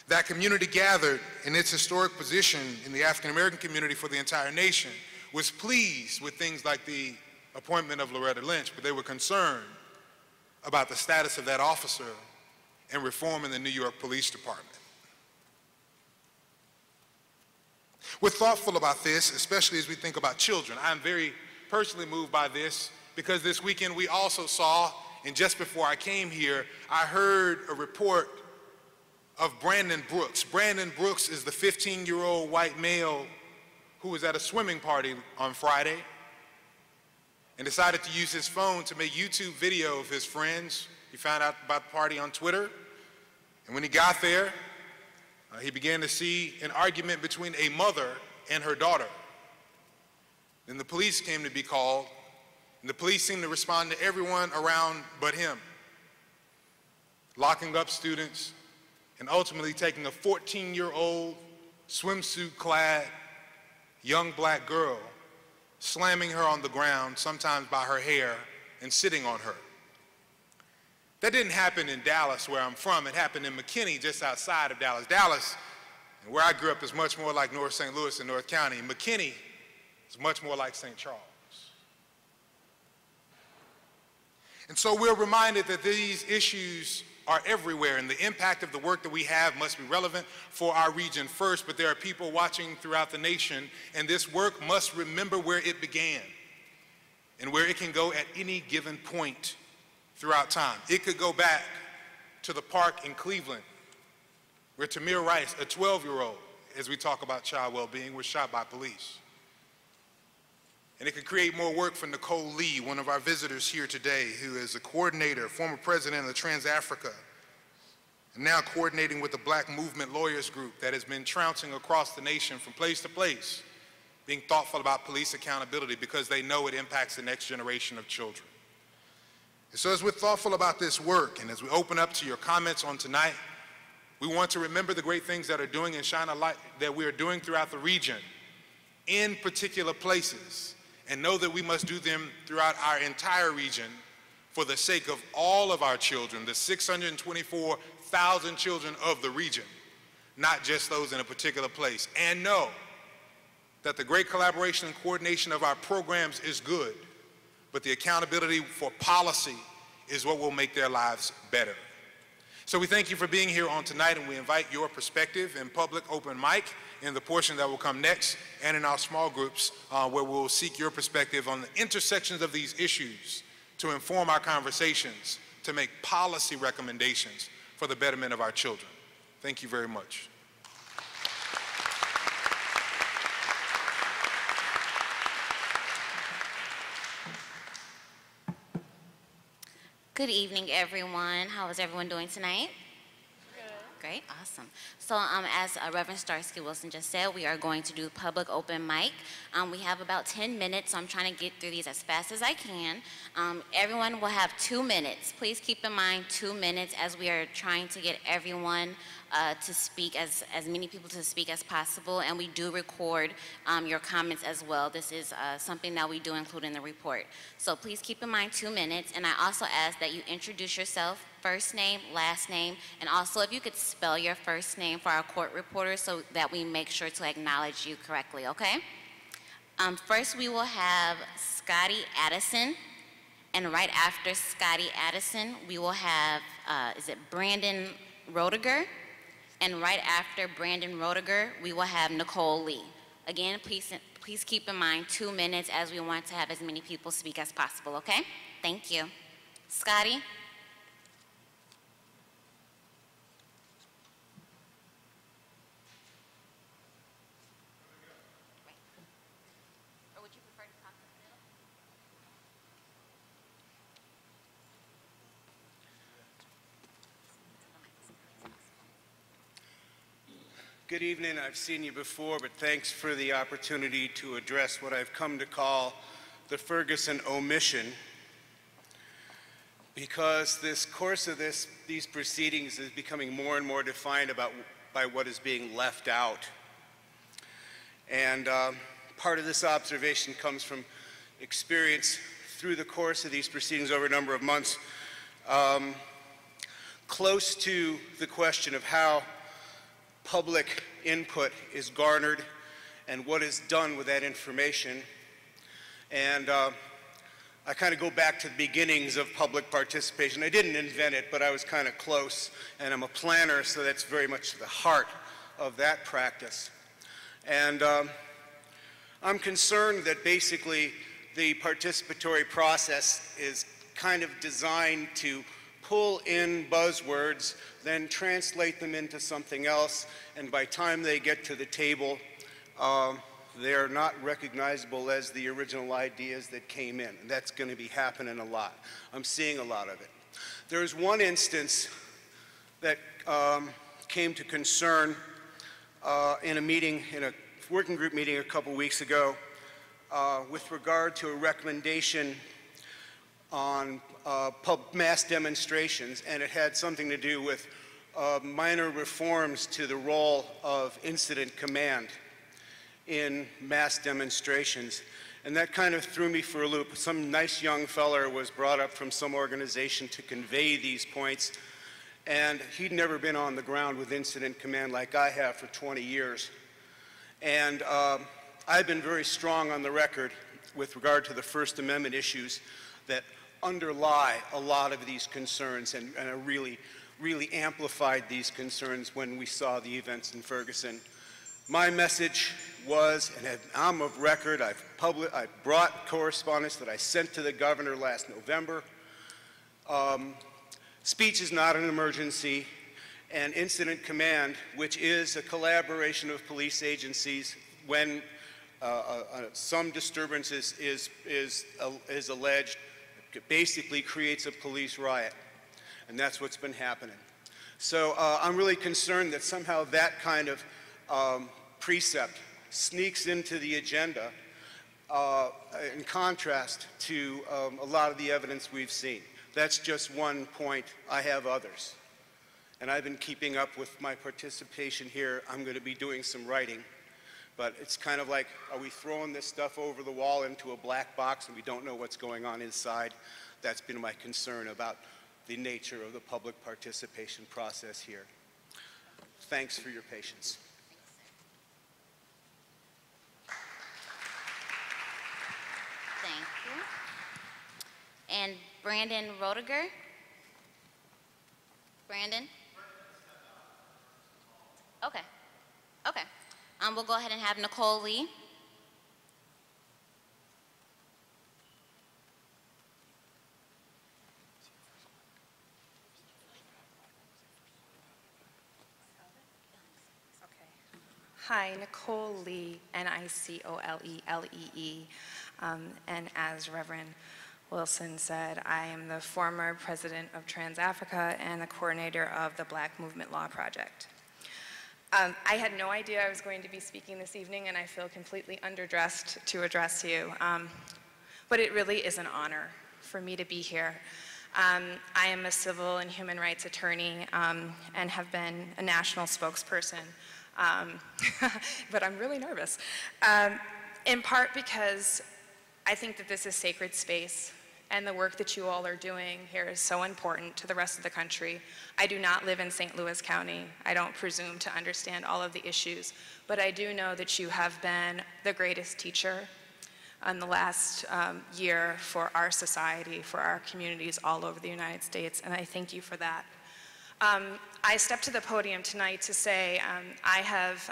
That community gathered in its historic position in the African American community for the entire nation was pleased with things like the appointment of Loretta Lynch, but they were concerned about the status of that officer and reform in the New York Police Department. We're thoughtful about this, especially as we think about children. I'm very personally moved by this because this weekend we also saw, and just before I came here, I heard a report of Brandon Brooks. Brandon Brooks is the 15-year-old white male who was at a swimming party on Friday and decided to use his phone to make YouTube video of his friends. He found out about the party on Twitter, and when he got there, he began to see an argument between a mother and her daughter. Then the police came to be called, and the police seemed to respond to everyone around but him, locking up students and ultimately taking a 14-year-old swimsuit-clad young black girl, slamming her on the ground, sometimes by her hair, and sitting on her. That didn't happen in Dallas, where I'm from. It happened in McKinney, just outside of Dallas. Dallas, where I grew up, is much more like North St. Louis in North County. McKinney is much more like St. Charles. And so we're reminded that these issues are everywhere, and the impact of the work that we have must be relevant for our region first, but there are people watching throughout the nation, and this work must remember where it began and where it can go at any given point throughout time. It could go back to the park in Cleveland where Tamir Rice, a 12-year-old, as we talk about child well-being, was shot by police. And it could create more work for Nicole Lee, one of our visitors here today, who is a coordinator, former president of the Trans-Africa, and now coordinating with the Black Movement Lawyers Group that has been trouncing across the nation from place to place, being thoughtful about police accountability because they know it impacts the next generation of children. And so as we're thoughtful about this work, and as we open up to your comments on tonight, we want to remember the great things that are doing and shine a light that we are doing throughout the region in particular places, and know that we must do them throughout our entire region for the sake of all of our children, the 624,000 children of the region, not just those in a particular place. And know that the great collaboration and coordination of our programs is good, but the accountability for policy is what will make their lives better. So we thank you for being here on tonight, and we invite your perspective in public open mic in the portion that will come next, and in our small groups where we'll seek your perspective on the intersections of these issues to inform our conversations, to make policy recommendations for the betterment of our children. Thank you very much. Good evening, everyone. How is everyone doing tonight? Great, awesome. So as Reverend Starsky Wilson just said, we are going to do public open mic. We have about 10 minutes, so I'm trying to get through these as fast as I can. Everyone will have 2 minutes. Please keep in mind 2 minutes as we are trying to get everyone to speak, as many people to speak as possible, and we do record your comments as well. This is something that we do include in the report. So please keep in mind 2 minutes, and I also ask that you introduce yourself, first name, last name, and also if you could spell your first name for our court reporters so that we make sure to acknowledge you correctly, okay? First, we will have Scotty Addison, and right after Scotty Addison, we will have, is it Brandon Roediger? And right after Brandon Roediger, we will have Nicole Lee. Again, please keep in mind 2 minutes as we want to have as many people speak as possible, okay? Thank you. Scotty? Good evening. I've seen you before, but thanks for the opportunity to address what I've come to call the Ferguson omission, because this course of these proceedings is becoming more and more defined by what is being left out. And part of this observation comes from experience through the course of these proceedings over a number of months, close to the question of how public input is garnered and what is done with that information. And I kind of go back to the beginnings of public participation. I didn't invent it, but I was kind of close, and I'm a planner, so that's very much the heart of that practice. And I'm concerned that basically the participatory process is kind of designed to pull in buzzwords, then translate them into something else, and by the time they get to the table, they're not recognizable as the original ideas that came in. And that's going to be happening a lot. I'm seeing a lot of it. There's one instance that came to concern in a meeting, in a working group meeting a couple weeks ago, with regard to a recommendation on mass demonstrations, and it had something to do with minor reforms to the role of incident command in mass demonstrations. And that kind of threw me for a loop. Some nice young feller was brought up from some organization to convey these points, and he'd never been on the ground with incident command like I have for 20 years. And I've been very strong on the record with regard to the First Amendment issues that underlie a lot of these concerns, and really amplified these concerns when we saw the events in Ferguson. My message was, and I'm of record, I brought correspondence that I sent to the governor last November. Speech is not an emergency, and incident command, which is a collaboration of police agencies when some disturbance is alleged, basically creates a police riot. And that's what's been happening. So I'm really concerned that somehow that kind of precept sneaks into the agenda in contrast to a lot of the evidence we've seen. That's just one point. I have others. And I've been keeping up with my participation here. I'm going to be doing some writing. But it's kind of like, are we throwing this stuff over the wall into a black box and we don't know what's going on inside? That's been my concern about the nature of the public participation process here. Thanks for your patience. Thank you. And Brandon Roediger? Brandon? Okay. Okay. We'll go ahead and have Nicole Lee. Hi, Nicole Lee, Nicolelee. And as Reverend Wilson said, I am the former president of Trans Africa and the coordinator of the Black Movement Law Project. I had no idea I was going to be speaking this evening, and I feel completely underdressed to address you. But it really is an honor for me to be here. I am a civil and human rights attorney and have been a national spokesperson, but I'm really nervous, in part because I think that this is sacred space and the work that you all are doing here is so important to the rest of the country. I do not live in St. Louis County. I don't presume to understand all of the issues, but I do know that you have been the greatest teacher in the last year for our society, for our communities all over the United States, and I thank you for that. I stepped to the podium tonight to say I have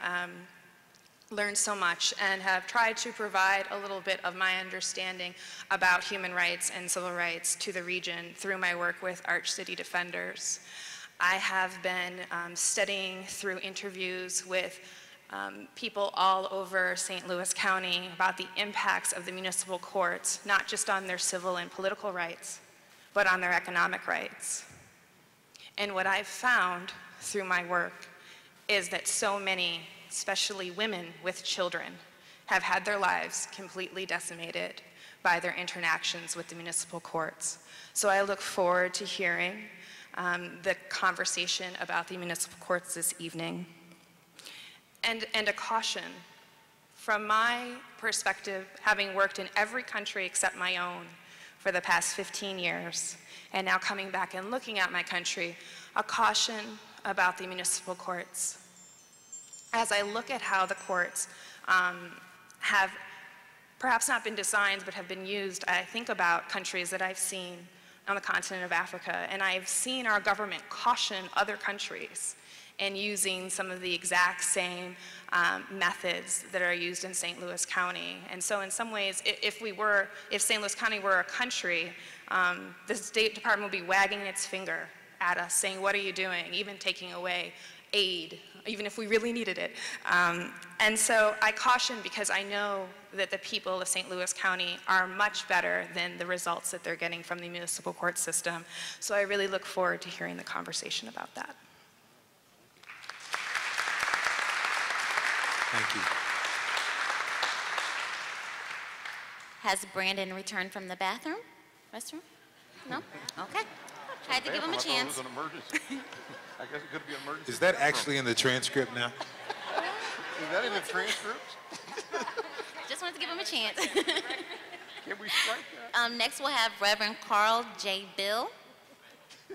learned so much and have tried to provide a little bit of my understanding about human rights and civil rights to the region through my work with Arch City Defenders. I have been studying through interviews with people all over St. Louis County about the impacts of the municipal courts, not just on their civil and political rights, but on their economic rights. And what I've found through my work is that so many, especially women with children, have had their lives completely decimated by their interactions with the municipal courts. So I look forward to hearing the conversation about the municipal courts this evening. And a caution, from my perspective, having worked in every country except my own for the past 15 years, and now coming back and looking at my country, a caution about the municipal courts. As I look at how the courts have perhaps not been designed but have been used, I think about countries that I've seen on the continent of Africa, and I've seen our government caution other countries in using some of the exact same methods that are used in St. Louis County. And so in some ways, if St. Louis County were a country, the State Department would be wagging its finger at us saying, what are you doing? Even taking away aid, even if we really needed it. And so I caution because I know that the people of St. Louis County are much better than the results that they're getting from the municipal court system. So I really look forward to hearing the conversation about that. Thank you. Has Brandon returned from the bathroom? Restroom? No? Okay. Tried to give him a chance. I guess it could be an emergency. Is that actually in the transcript now? Is that in the transcript? Just wanted to give him a chance. Can we strike that? Next we'll have Reverend Carl J. Bell,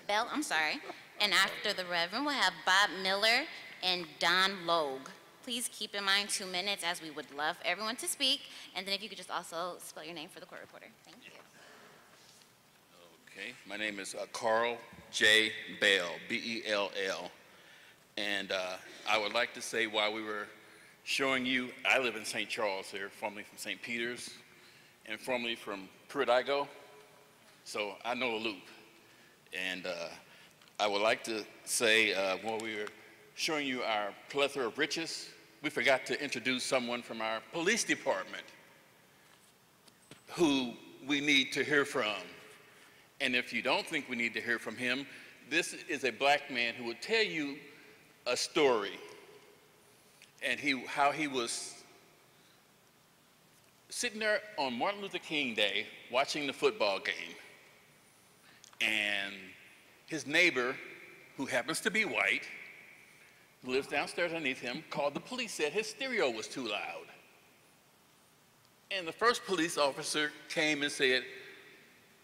I'm sorry. And after the Reverend, we'll have Bob Miller and Don Logue. Please keep in mind 2 minutes, as we would love everyone to speak. And then if you could just also spell your name for the court reporter. Thank you. Okay, my name is Carl J. Bell, B-E-L-L. And I would like to say, while we were showing you, I live in St. Charles here, formerly from St. Peter's, and formerly from Pruitt-Igoe, so I know the loop. And I would like to say, while we were showing you our plethora of riches, we forgot to introduce someone from our police department who we need to hear from. And if you don't think we need to hear from him, this is a black man who will tell you a story and how he was sitting there on Martin Luther King Day watching the football game, and his neighbor, who happens to be white, who lives downstairs underneath him, called the police, said his stereo was too loud. And the first police officer came and said,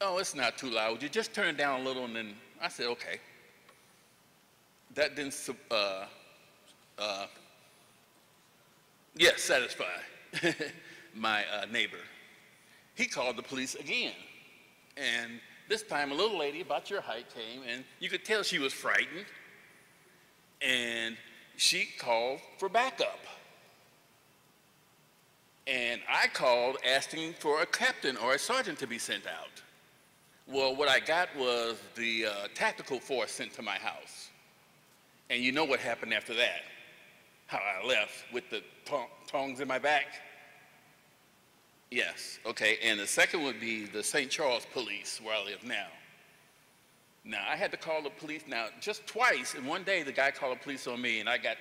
oh, it's not too loud. Would you just turn it down a little? And then I said, okay. That didn't, satisfy my neighbor. He called the police again. And this time a little lady about your height came, and you could tell she was frightened. And she called for backup. And I called asking for a captain or a sergeant to be sent out. Well, what I got was the tactical force sent to my house. And you know what happened after that, how I left with the tongs in my back. Yes, okay, and the second would be the St. Charles police, where I live now. Now, I had to call the police now just twice. And one day, the guy called the police on me, and I got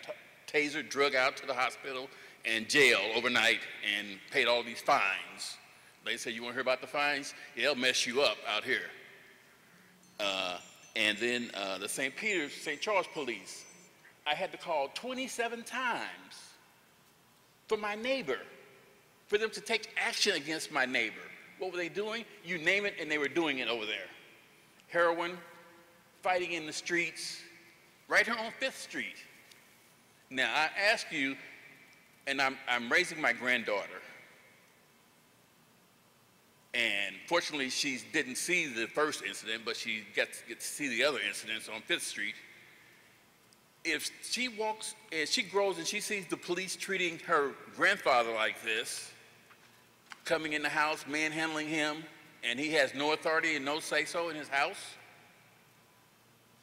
tasered, drug out to the hospital, and jail overnight, and paid all these fines. They said, you want to hear about the fines? Yeah, they'll mess you up out here. And then the St. Charles police, I had to call 27 times for my neighbor, for them to take action against my neighbor. What were they doing? You name it, and they were doing it over there. Heroin, fighting in the streets, right here on 5th Street. Now, I ask you, and I'm raising my granddaughter, and fortunately she didn't see the first incident, but she gets to see the other incidents on 5th Street. If she walks, and she grows and she sees the police treating her grandfather like this, coming in the house, manhandling him, and he has no authority and no say-so in his house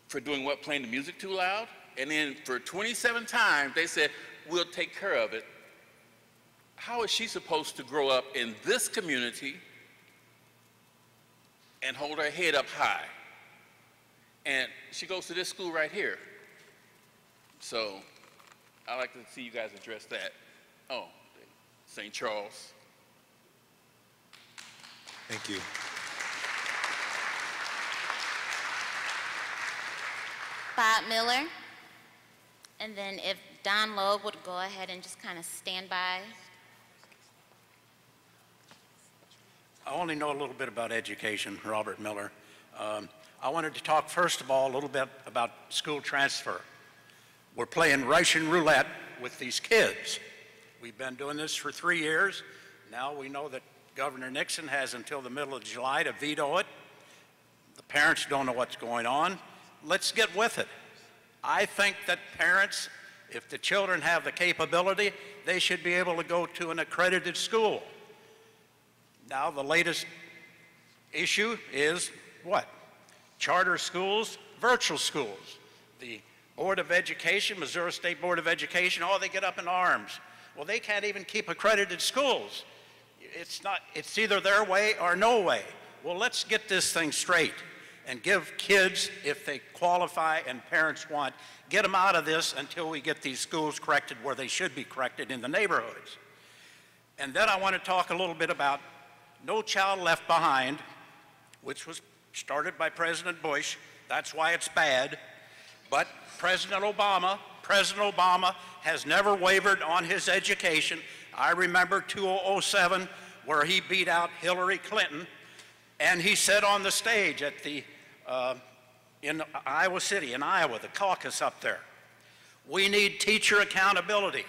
for doing what? Playing the music too loud? And then for 27 times, they said, we'll take care of it. How is she supposed to grow up in this community and hold her head up high? And she goes to this school right here. So I'd like to see you guys address that. Oh, St. Charles. Thank you. Bob Miller. And then if Don Loeb would go ahead and just kind of stand by. I only know a little bit about education, Robert Miller. I wanted to talk first of all a little bit about school transfer. We're playing Russian roulette with these kids. We've been doing this for 3 years. Now we know that Governor Nixon has until the middle of July to veto it. The parents don't know what's going on. Let's get with it. I think that parents, if the children have the capability, they should be able to go to an accredited school. Now the latest issue is what? Charter schools, virtual schools. The Board of Education, Missouri State Board of Education, oh, they get up in arms. Well, they can't even keep accredited schools. It's either their way or no way. Well, let's get this thing straight and give kids, if they qualify and parents want, get them out of this until we get these schools corrected where they should be corrected in the neighborhoods. And then I want to talk a little bit about No Child Left Behind, which was started by President Bush. That's why it's bad. But President Obama has never wavered on his education. I remember 2007 where he beat out Hillary Clinton, and he said on the stage at the in Iowa City, in Iowa, the caucus up there, we need teacher accountability.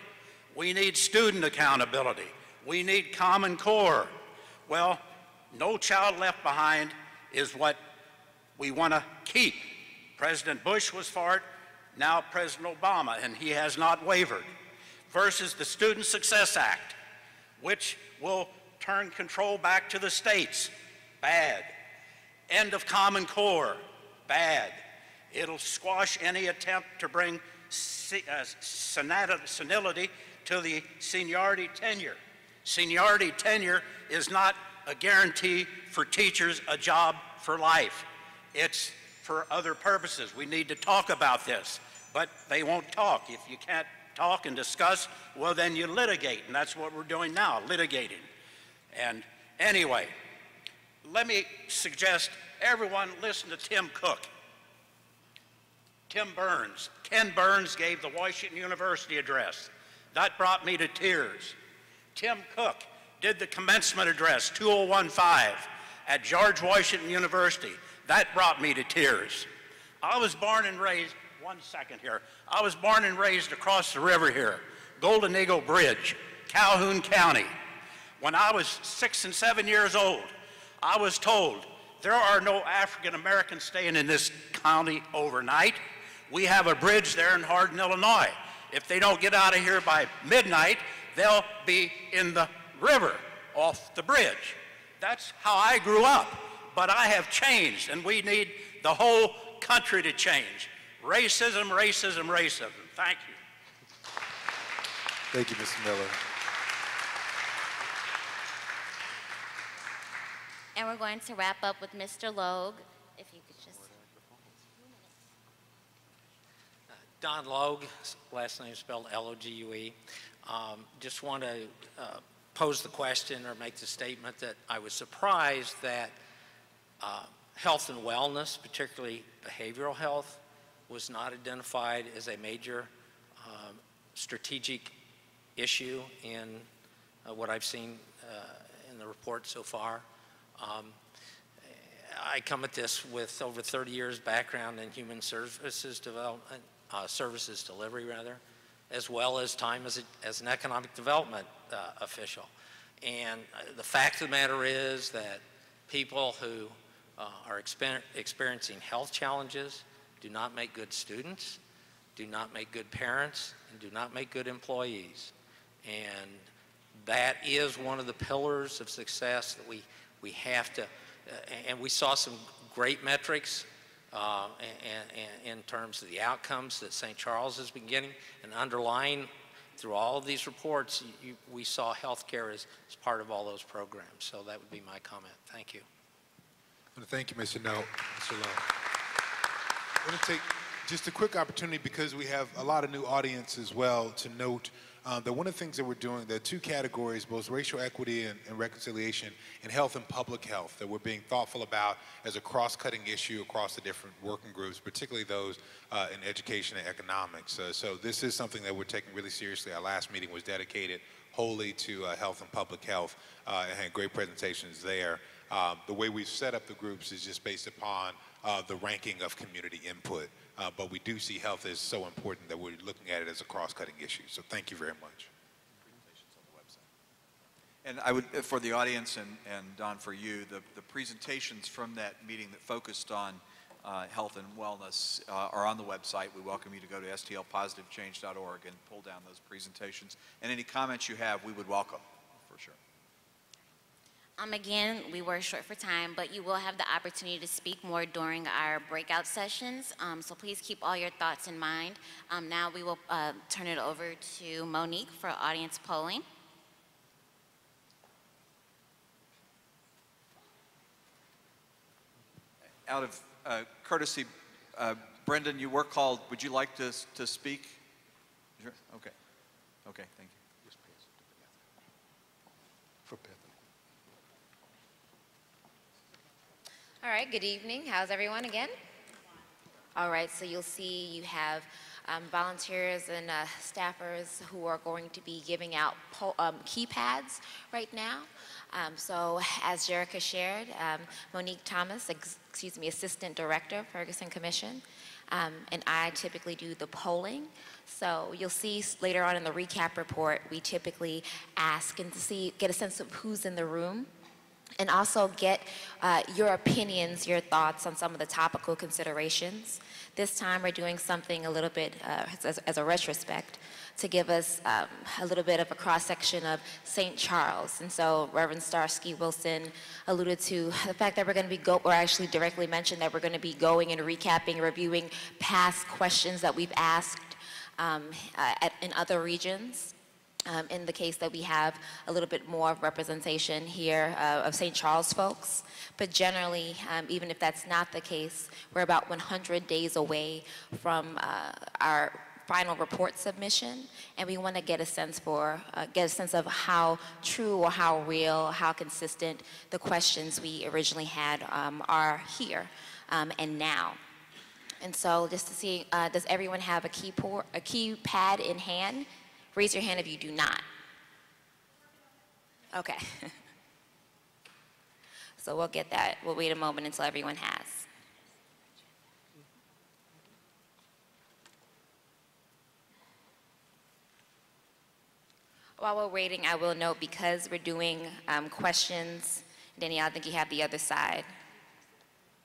We need student accountability. We need Common Core. Well, No Child Left Behind is what we want to keep. President Bush was for it, now President Obama, and he has not wavered. Versus the Student Success Act, which will turn control back to the states. Bad. End of Common Core. Bad. It'll squash any attempt to bring senility to the seniority tenure. Seniority tenure is not a guarantee for teachers a job for life. It's for other purposes. We need to talk about this, but they won't talk. If you can't talk and discuss, well, then you litigate, and that's what we're doing now, litigating. And anyway, let me suggest everyone listen to Tim Cook. Ken Burns gave the Washington University address. That brought me to tears. Tim Cook did the commencement address, 2015, at George Washington University. That brought me to tears. I was born and raised, one second here, I was born and raised across the river here, Golden Eagle Bridge, Calhoun County. When I was 6 and 7 years old, I was told there are no African Americans staying in this county overnight. We have a bridge there in Hardin, Illinois. If they don't get out of here by midnight, they'll be in the river off the bridge. That's how I grew up. But I have changed, and we need the whole country to change. Racism, racism, racism. Thank you. Thank you, Mr. Miller. And we're going to wrap up with Mr. Logue, if you could just. Don Logue, last name spelled L-O-G-U-E. Just want to pose the question or make the statement that I was surprised that Health and wellness, particularly behavioral health, was not identified as a major strategic issue in what I've seen in the report so far. I come at this with over 30 years background in human services development, services delivery rather, as well as time as an economic development official. And the fact of the matter is that people who are experiencing health challenges do not make good students, do not make good parents, and do not make good employees. And that is one of the pillars of success that we have to, and we saw some great metrics in terms of the outcomes that St. Charles has been getting, and underlying through all of these reports, we saw healthcare as part of all those programs. So that would be my comment. Thank you. Thank you, Mr. No. Mr. Lowe. I'm going to take just a quick opportunity, because we have a lot of new audience as well, to note that one of the things that we're doing, there are two categories, both racial equity and reconciliation, and health and public health, that we're being thoughtful about as a cross-cutting issue across the different working groups, particularly those in education and economics. So this is something that we're taking really seriously. Our last meeting was dedicated wholly to health and public health, and had great presentations there. The way we've set up the groups is just based upon the ranking of community input. But we do see health as so important that we're looking at it as a cross-cutting issue. So thank you very much. And I would, for the audience and Don, for you, the presentations from that meeting that focused on health and wellness are on the website. We welcome you to go to stlpositivechange.org and pull down those presentations. And any comments you have, we would welcome, for sure. Again, we were short for time, but you will have the opportunity to speak more during our breakout sessions. So please keep all your thoughts in mind. Now we will turn it over to Monique for audience polling. Out of courtesy, Brendan, you were called. Would you like to speak? Sure. Okay. Okay, thank you. For Beth. All right, good evening. How's everyone again? All right, so you'll see you have volunteers and staffers who are going to be giving out keypads right now. So as Jerica shared, Monique Thomas, Assistant Director, Ferguson Commission, and I typically do the polling. So you'll see later on in the recap report, we typically ask and get a sense of who's in the room, and also get your opinions, your thoughts on some of the topical considerations. This time we're doing something a little bit as a retrospect to give us a little bit of a cross-section of St. Charles. And so Reverend Starsky Wilson alluded to the fact that we're going to be or actually directly mentioned that we're going to be going and recapping, reviewing past questions that we've asked in other regions. In the case that we have a little bit more representation here of St. Charles folks. But generally, even if that's not the case, we're about 100 days away from our final report submission, and we want to get a sense of how true or how real, how consistent the questions we originally had are here and now. And so just to see, does everyone have a keypad in hand? Raise your hand if you do not. Okay. So we'll get that. We'll wait a moment until everyone has. While we're waiting, I will note, because we're doing questions, Danielle, I think you have the other side.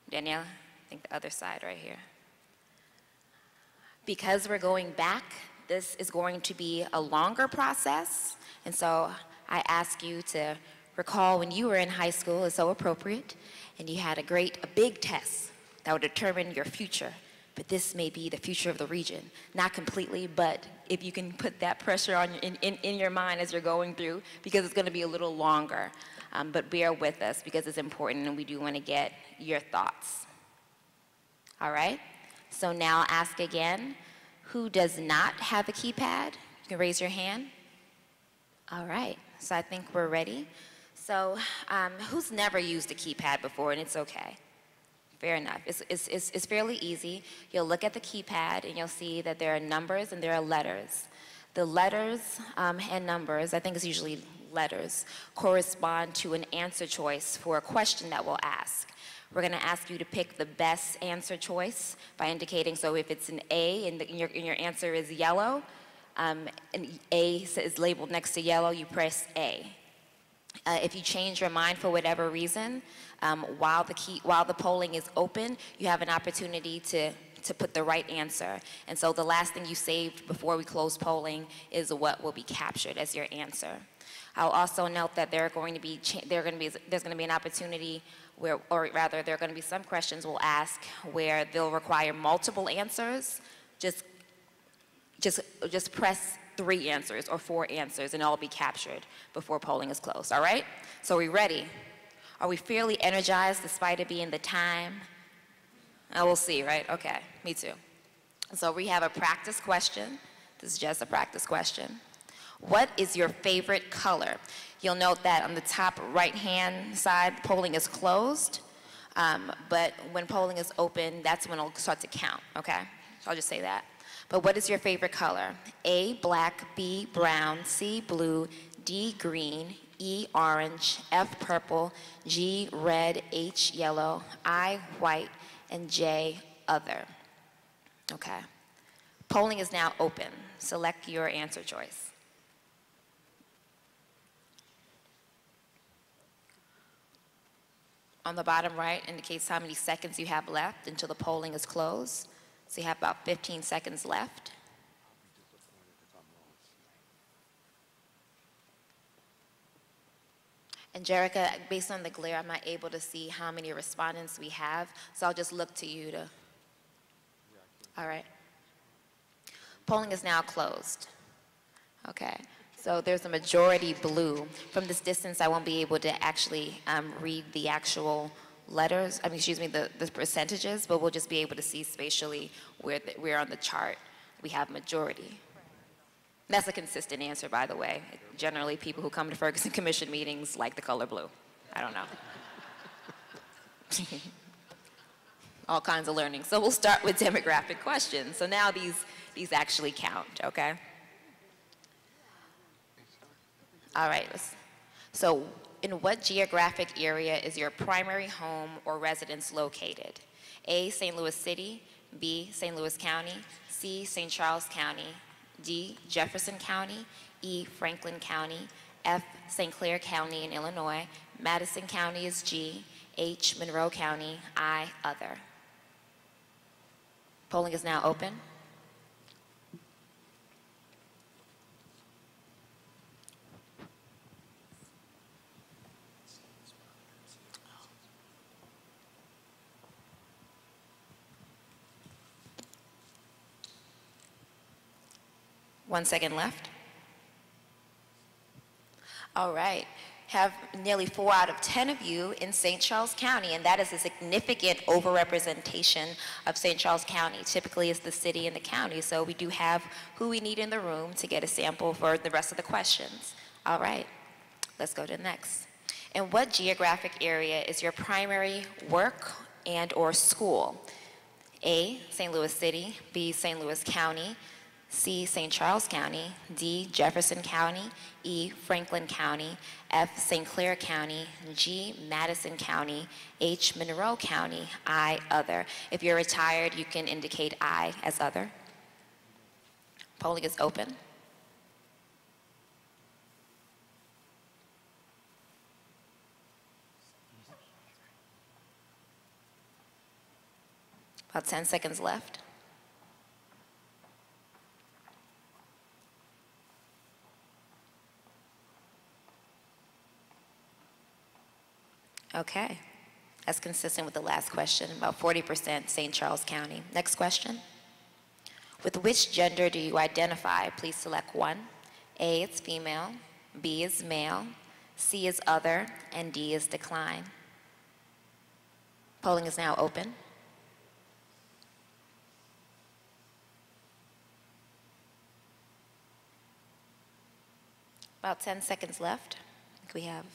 Danielle, I think the other side right here. Because we're going back, this is going to be a longer process, and so I ask you to recall when you were in high school, it's so appropriate, and you had a big test that would determine your future. But this may be the future of the region. Not completely, but if you can put that pressure on in your mind as you're going through, because it's going to be a little longer. But bear with us, because it's important, and we do want to get your thoughts. All right? So now I'll ask again. Who does not have a keypad? You can raise your hand. All right, so I think we're ready. So who's never used a keypad before, and it's okay? Fair enough. It's fairly easy. You'll look at the keypad and you'll see that there are numbers and there are letters. The letters and numbers, I think it's usually letters, correspond to an answer choice for a question that we'll ask. We're going to ask you to pick the best answer choice by indicating, so if it's an A and your answer is yellow, and A is labeled next to yellow, you press A. If you change your mind for whatever reason, while the polling is open, you have an opportunity to put the right answer. And so the last thing you saved before we close polling is what will be captured as your answer. I'll also note that there's going to be an opportunity where, or rather, there are going to be some questions we'll ask where they'll require multiple answers. Just press 3 answers or 4 answers and it'll be captured before polling is closed, all right? So are we ready? Are we fairly energized despite it being the time? We'll see, right? Okay, me too. So we have a practice question. This is just a practice question. What is your favorite color? You'll note that on the top right-hand side, polling is closed, but when polling is open, that's when it'll start to count, okay? So I'll just say that. But what is your favorite color? A, black, B, brown, C, blue, D, green, E, orange, F, purple, G, red, H, yellow, I, white, and J, other. Okay. Polling is now open. Select your answer choice. On the bottom right indicates how many seconds you have left until the polling is closed. So you have about 15 seconds left. And Jerica, based on the glare, I'm not able to see how many respondents we have, so I'll just look to you to, all right. Polling is now closed. Okay, so there's a majority blue. From this distance, I won't be able to actually read the actual letters, the percentages, but we'll just be able to see spatially where on the chart we have majority. That's a consistent answer, by the way. Generally, people who come to Ferguson Commission meetings like the color blue. I don't know. All kinds of learning. So we'll start with demographic questions. So now these actually count, okay? All right. So in what geographic area is your primary home or residence located? A, St. Louis City, B, St. Louis County, C, St. Charles County, D, Jefferson County, E, Franklin County, F, St. Clair County in Illinois, Madison County is G, H, Monroe County, I, other. Polling is now open. One second left. All right. Have nearly 4 out of 10 of you in St. Charles County, and that is a significant overrepresentation of St. Charles County. Typically, it's the city and the county, so we do have who we need in the room to get a sample for the rest of the questions. All right. Let's go to the next. In what geographic area is your primary work and or school? A, St. Louis City, B, St. Louis County, C, St. Charles County, D, Jefferson County, E, Franklin County, F, St. Clair County, G, Madison County, H, Monroe County, I, other. If you're retired, you can indicate I as other. Polling is open. About 10 seconds left. Okay, that's consistent with the last question, about 40% St. Charles County. Next question. With which gender do you identify? Please select one. A is female, B is male, C is other, and D is decline. Polling is now open. About 10 seconds left. I think we have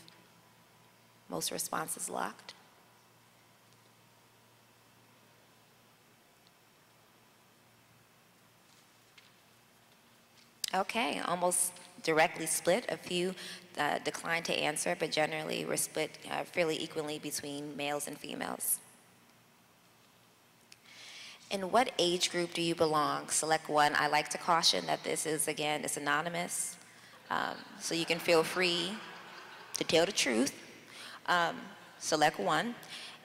most responses locked. Okay, almost directly split. A few declined to answer, but generally we're split fairly equally between males and females. In what age group do you belong? Select one. I like to caution that this is, again, it's anonymous, so you can feel free to tell the truth. Select one.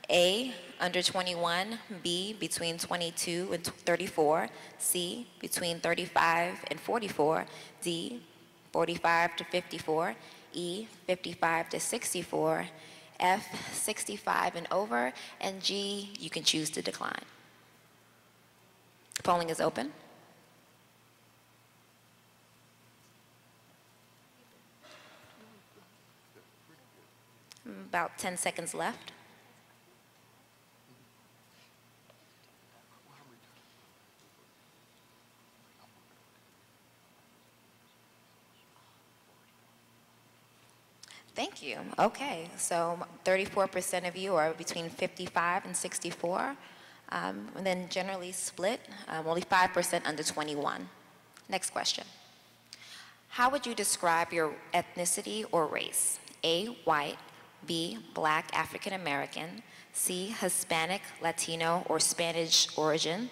A, under 21, B, between 22 and 34, C, between 35 and 44, D, 45 to 54, E, 55 to 64, F, 65 and over, and G, you can choose to decline. Polling is open. About 10 seconds left. Thank you. Okay, so 34% of you are between 55 and 64, and then generally split, only 5% under 21. Next question. How would you describe your ethnicity or race? A, white, B, black African American, C, Hispanic, Latino, or Spanish origin,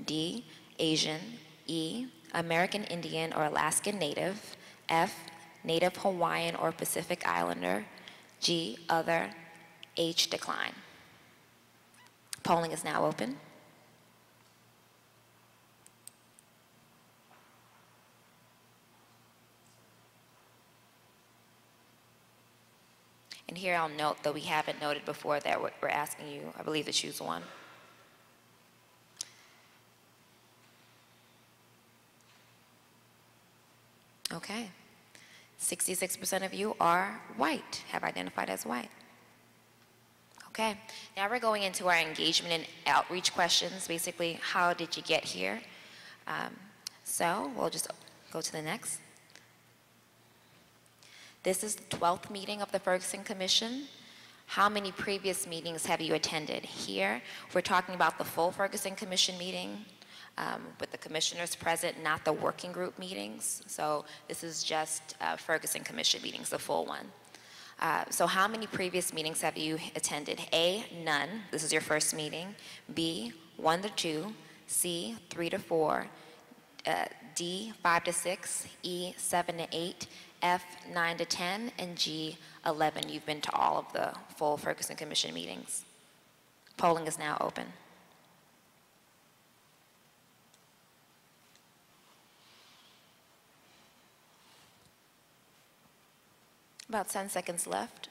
D, Asian, E, American Indian or Alaskan Native, F, Native Hawaiian or Pacific Islander, G, other, H, decline. Polling is now open. And here I'll note that we haven't noted before that we're asking you, I believe, to choose one. Okay. 66% of you are white, have identified as white. Okay, now we're going into our engagement and outreach questions. Basically, how did you get here? So we'll just go to the next. This is the 12th meeting of the Ferguson Commission. How many previous meetings have you attended? Here, we're talking about the full Ferguson Commission meeting with the commissioners present, not the working group meetings. So this is just Ferguson Commission meetings, the full one. So how many previous meetings have you attended? A, none. This is your first meeting. B, 1 to 2. C, 3 to 4. D, 5 to 6. E, 7 to 8. F, 9 to 10. And G, 11. You've been to all of the full Ferguson Commission meetings. Polling is now open. About 10 seconds left.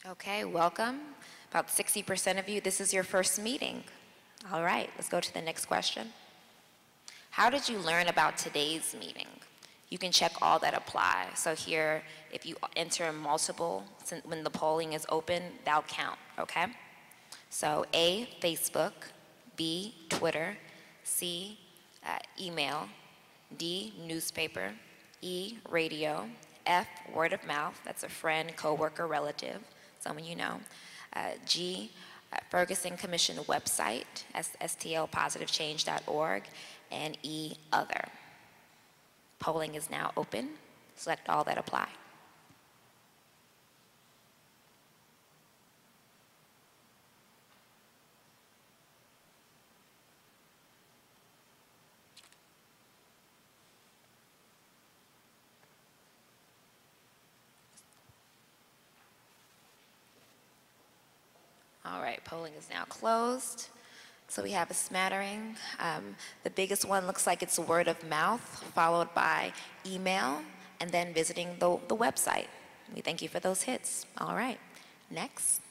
Okay, welcome. About 60% of you, this is your first meeting. All right, let's go to the next question. How did you learn about today's meeting? You can check all that apply. So here, if you enter multiple, when the polling is open, that'll count, okay? So A, Facebook, B, Twitter, C, email, D, newspaper, E, radio, F, word of mouth, that's a friend, coworker, relative, someone you know, G, Ferguson Commission website, stlpositivechange.org, and E, other. Polling is now open. Select all that apply. All right, polling is now closed. So we have a smattering. The biggest one looks like it's word of mouth, followed by email, and then visiting the website. We thank you for those hits. All right, next.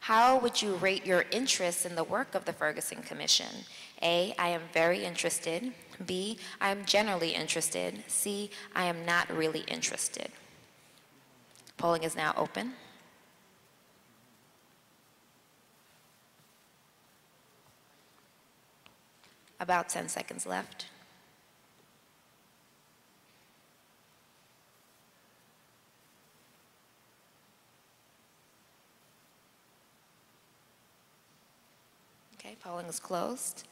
How would you rate your interest in the work of the Ferguson Commission? A, I am very interested. B, I am generally interested. C, I am not really interested. Polling is now open. About 10 seconds left. Okay, polling is closed.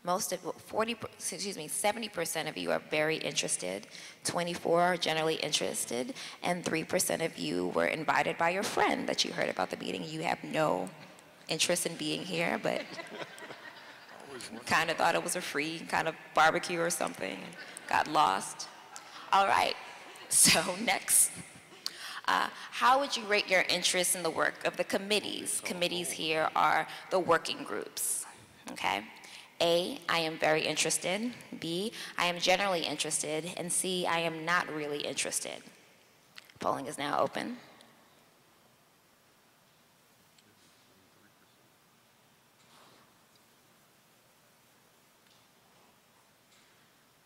70% of you are very interested, 24 are generally interested, and 3% of you were invited by your friend that you heard about the meeting. You have no interest in being here, but kind of thought it was a free kind of barbecue or something, got lost. All right, so next. How would you rate your interest in the work of the committees? Committees here are the working groups, okay? A, I am very interested. B, I am generally interested. And C, I am not really interested. Polling is now open.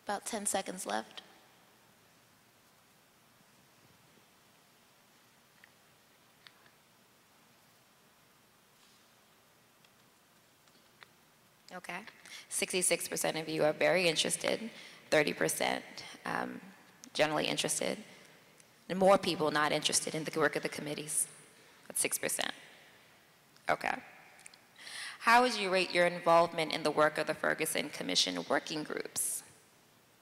About 10 seconds left. Okay. 66% of you are very interested, 30% generally interested, and more people not interested in the work of the committees. That's 6%. Okay. How would you rate your involvement in the work of the Ferguson Commission working groups?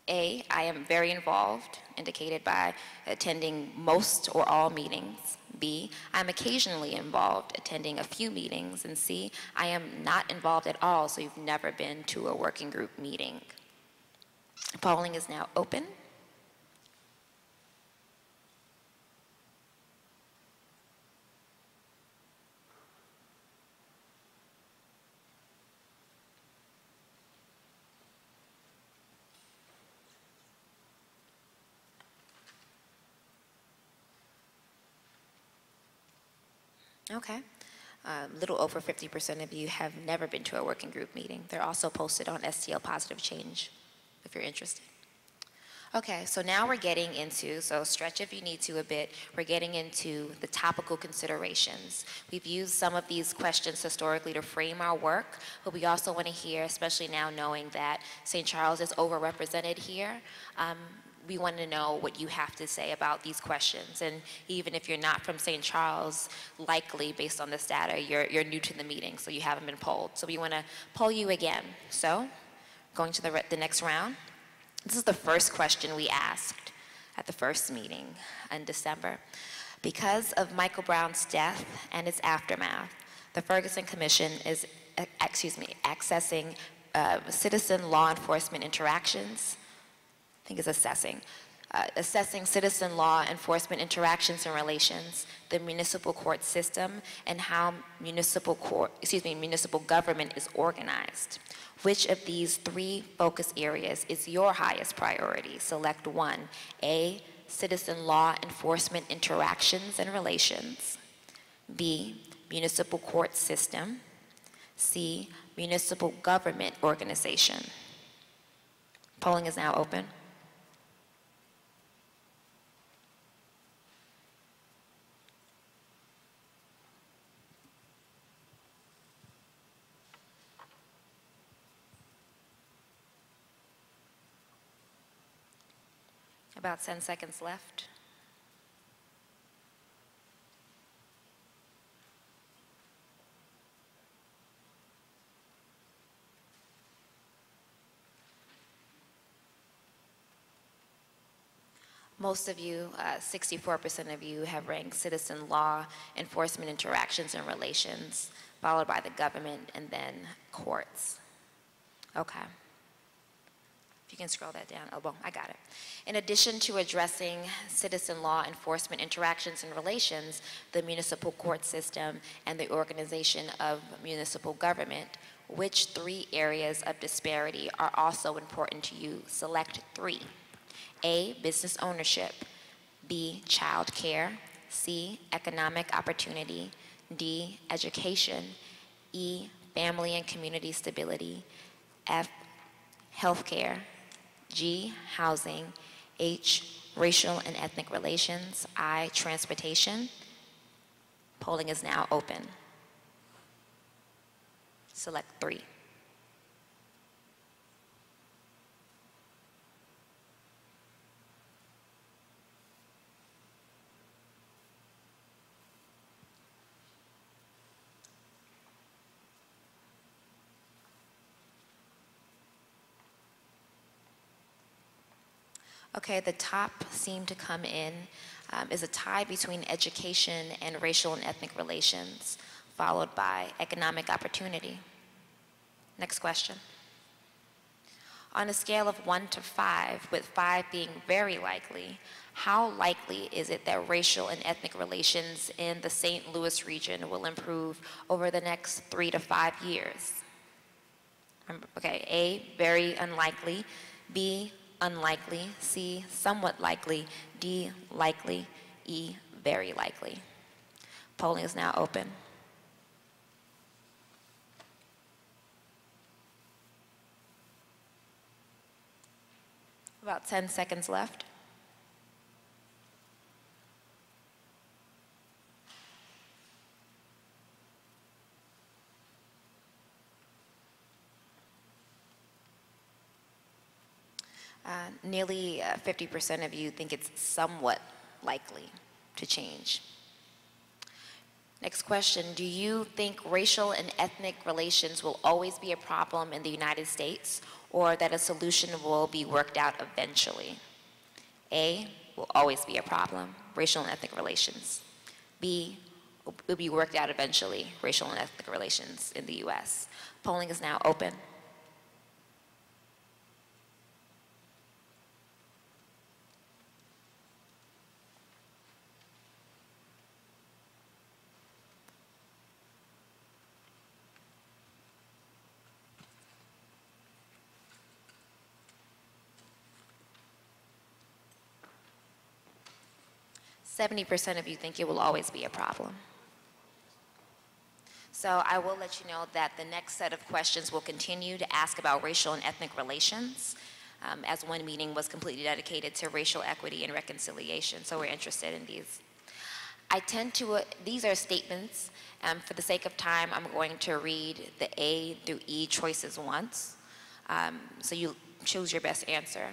A, I am very involved, indicated by attending most or all meetings. B, I'm occasionally involved, attending a few meetings. And C, I am not involved at all, so you've never been to a working group meeting. Polling is now open. Okay. A little over 50% of you have never been to a working group meeting. They're also posted on STL Positive Change, if you're interested. Okay, so now we're getting into, so stretch if you need to a bit, we're getting into the topical considerations. We've used some of these questions historically to frame our work, but we also want to hear, especially now knowing that St. Charles is overrepresented here, we want to know what you have to say about these questions. And even if you're not from St. Charles, likely based on this data, you're new to the meeting, so you haven't been polled. So we want to poll you again. So going to the next round. This is the first question we asked at the first meeting in December. Because of Michael Brown's death and its aftermath, the Ferguson Commission is, accessing citizen law enforcement interactions. I think it's assessing citizen law enforcement interactions and relations, the municipal court system, and how municipal government is organized. Which of these three focus areas is your highest priority? Select one. A, citizen law enforcement interactions and relations. B, municipal court system. C, municipal government organization. Polling is now open. About 10 seconds left. Most of you, 64% of you, have ranked citizen law enforcement interactions and relations, followed by the government and then courts. Okay. If you can scroll that down. Oh, well, I got it. In addition to addressing citizen law enforcement interactions and relations, the municipal court system, and the organization of municipal government, which three areas of disparity are also important to you? Select three. A, business ownership. B, child care. C, economic opportunity. D, education. E, family and community stability. F, healthcare. G, housing. H, racial and ethnic relations. I, transportation. Polling is now open. Select three. Okay, the top seem to come in is a tie between education and racial and ethnic relations, followed by economic opportunity. Next question. On a scale of 1 to 5, with 5 being very likely, how likely is it that racial and ethnic relations in the St. Louis region will improve over the next 3 to 5 years? Okay, A, very unlikely, B, unlikely, C, somewhat likely, D, likely, E, very likely. Polling is now open. About 10 seconds left. Nearly 50% of you think it's somewhat likely to change. Next question, do you think racial and ethnic relations will always be a problem in the United States, or that a solution will be worked out eventually? A, will always be a problem, racial and ethnic relations. B, will be worked out eventually, racial and ethnic relations in the US. Polling is now open. %70 of you think it will always be a problem. So I will let you know that the next set of questions will continue to ask about racial and ethnic relations, as one meeting was completely dedicated to racial equity and reconciliation, so we're interested in these. These are statements. For the sake of time, I'm going to read the A through E choices once, so you choose your best answer.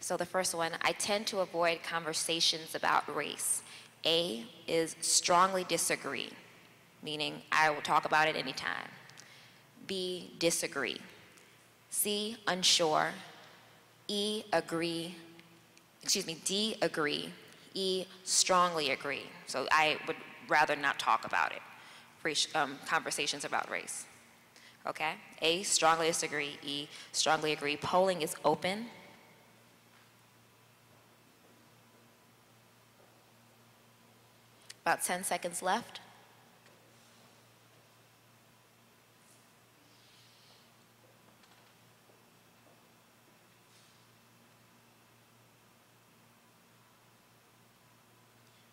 So the first one, I tend to avoid conversations about race. A is strongly disagree, meaning I will talk about it anytime. B, disagree. C, unsure. D, agree. E, strongly agree. So I would rather not talk about it, conversations about race. Okay? A, strongly disagree. E, strongly agree. Polling is open. About 10 seconds left.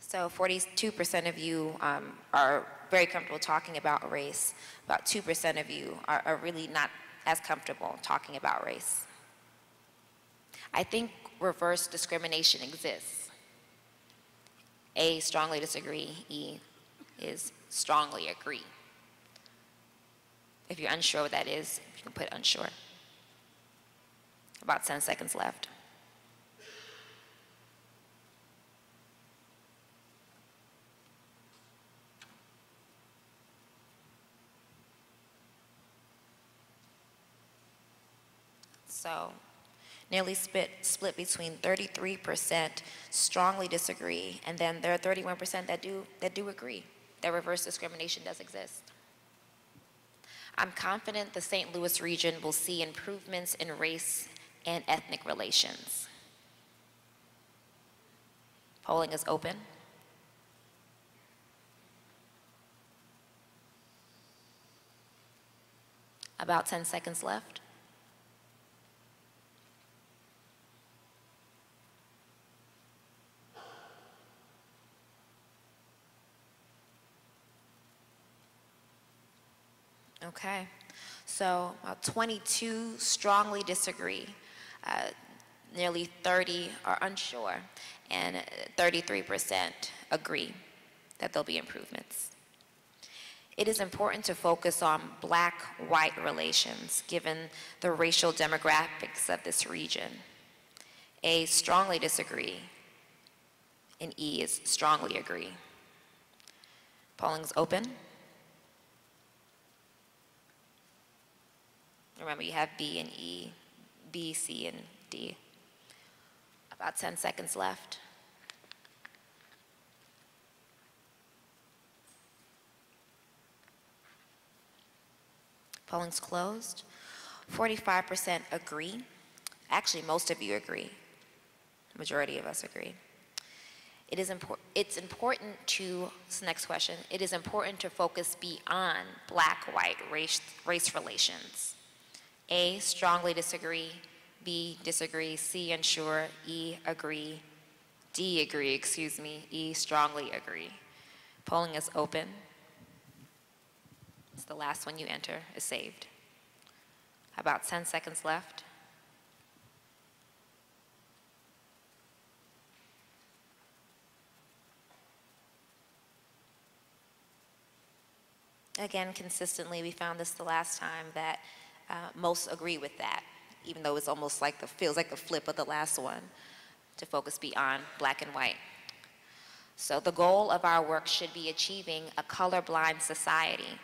So 42% of you are very comfortable talking about race. About 2% of you are really not as comfortable talking about race. I think reverse discrimination exists. A, strongly disagree. E is strongly agree. If you're unsure what that is, you can put unsure. About 10 seconds left. So nearly split between 33% strongly disagree, and then there are 31% that do agree that reverse discrimination does exist. I'm confident the St. Louis region will see improvements in race and ethnic relations. Polling is open. About 10 seconds left. Okay, so 22 strongly disagree, nearly 30 are unsure, and 33% agree that there'll be improvements. It is important to focus on black-white relations given the racial demographics of this region. A, strongly disagree, and E is strongly agree. Polling's open. Remember, you have B and E, B, C, and D. About 10 seconds left. Polling's closed. 45% agree. Actually, most of you agree. The majority of us agree. It's important to, this next question, it is important to focus beyond black-white race relations. A, strongly disagree. B, disagree. C, unsure. E, agree. D, agree, excuse me. E, strongly agree. Polling is open. It's the last one you enter is saved. About 10 seconds left. Again, consistently, we found this the last time that most agree with that, even though it's almost like feels like the flip of the last one, to focus beyond black and white. So the goal of our work should be achieving a colorblind society.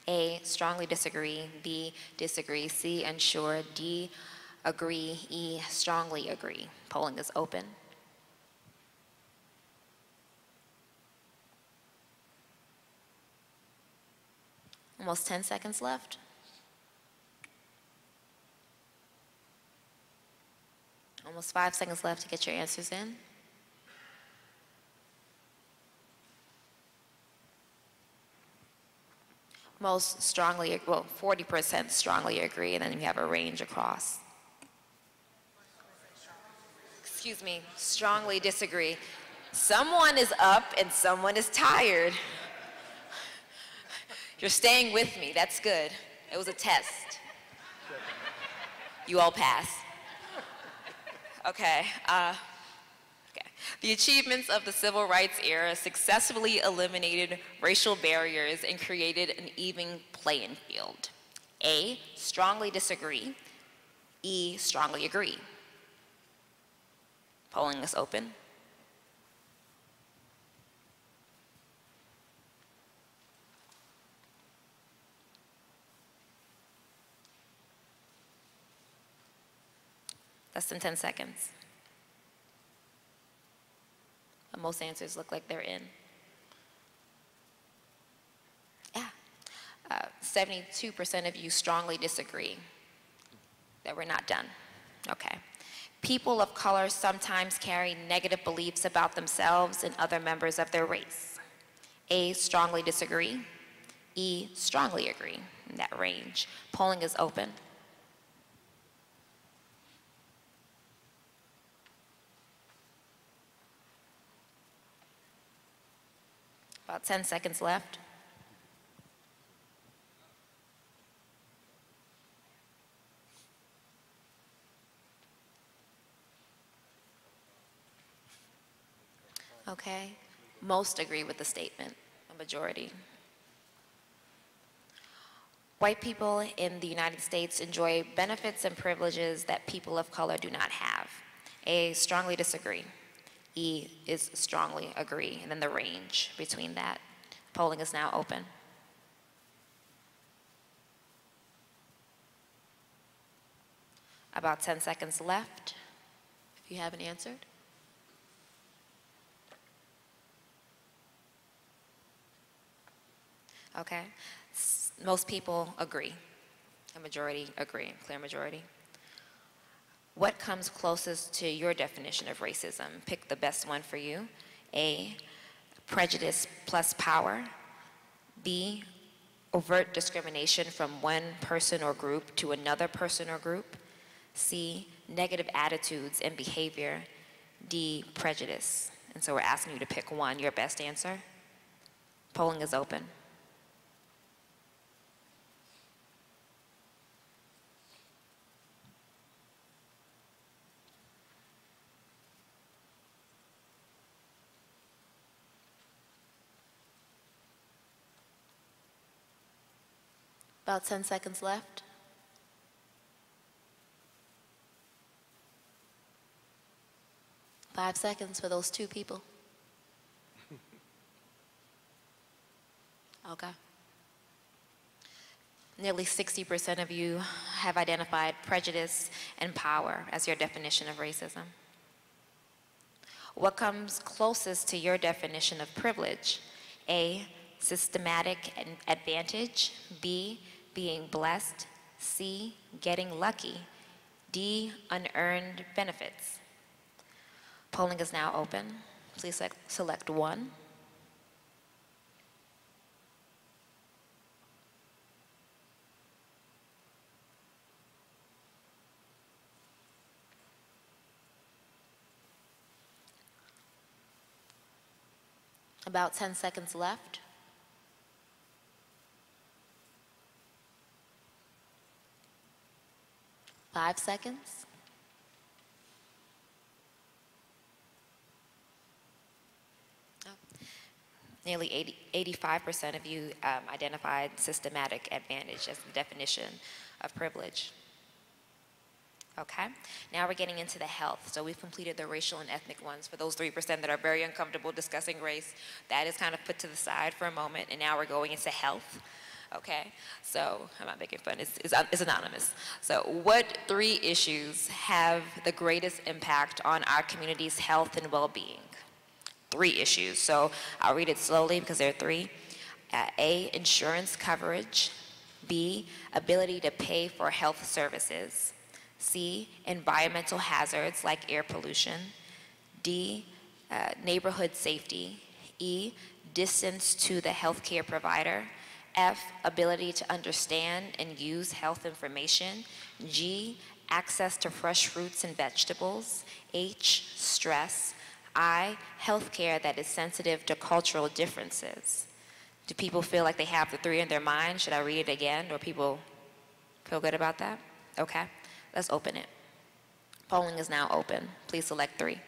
A, strongly disagree. B, disagree. C, unsure. D, agree. E, strongly agree. Polling is open. Almost 10 seconds left. Almost 5 seconds left to get your answers in. Most strongly, well, 40% strongly agree, and then you have a range across. Excuse me, strongly disagree. Someone is up and someone is tired. You're staying with me, that's good. It was a test. You all pass. Okay. The achievements of the civil rights era successfully eliminated racial barriers and created an even playing field. A, strongly disagree. E, strongly agree. Polling is open. Less than 10 seconds. But most answers look like they're in. Yeah. 72% of you strongly disagree that we're not done. Okay. People of color sometimes carry negative beliefs about themselves and other members of their race. A, strongly disagree. E, strongly agree, in that range. Polling is open. About 10 seconds left. Okay. Most agree with the statement, a majority. White people in the United States enjoy benefits and privileges that people of color do not have. A, strongly disagree. E is strongly agree, and then the range between that. Polling is now open. About 10 seconds left, if you haven't answered. Okay. Most people agree. A majority agree, clear majority. What comes closest to your definition of racism? Pick the best one for you. A, prejudice plus power. B, overt discrimination from one person or group to another person or group. C, negative attitudes and behavior. D, prejudice. And so we're asking you to pick one, your best answer. Polling is open. About 10 seconds left. Five seconds for those two people. Okay. Nearly 60% of you have identified prejudice and power as your definition of racism. What comes closest to your definition of privilege? A, systematic advantage. B, being blessed. C, getting lucky. D, unearned benefits. Polling is now open. Please select one. About 10 seconds left. Five seconds. Oh. Nearly 85% of you identified systematic advantage as the definition of privilege. Okay, now we're getting into the health. So we've completed the racial and ethnic ones. For those 3% that are very uncomfortable discussing race, that is kind of put to the side for a moment, and now we're going into health. Okay, so I'm not making fun, it's anonymous. So what 3 issues have the greatest impact on our community's health and well-being? 3 issues, so I'll read it slowly because there are 3. A, insurance coverage. B, ability to pay for health services. C, environmental hazards like air pollution. D, neighborhood safety. E, distance to the healthcare provider. F, ability to understand and use health information. G, access to fresh fruits and vegetables. H, stress. I, healthcare that is sensitive to cultural differences. Do people feel like they have the 3 in their mind? Should I read it again, or people feel good about that? Okay. Let's open it. Polling is now open. Please select 3.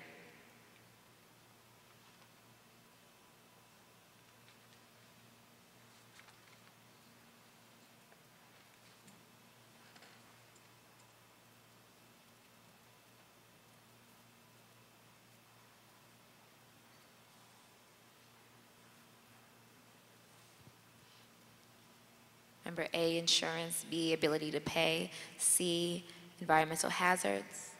Remember, A, insurance. B, ability to pay. C, environmental hazards.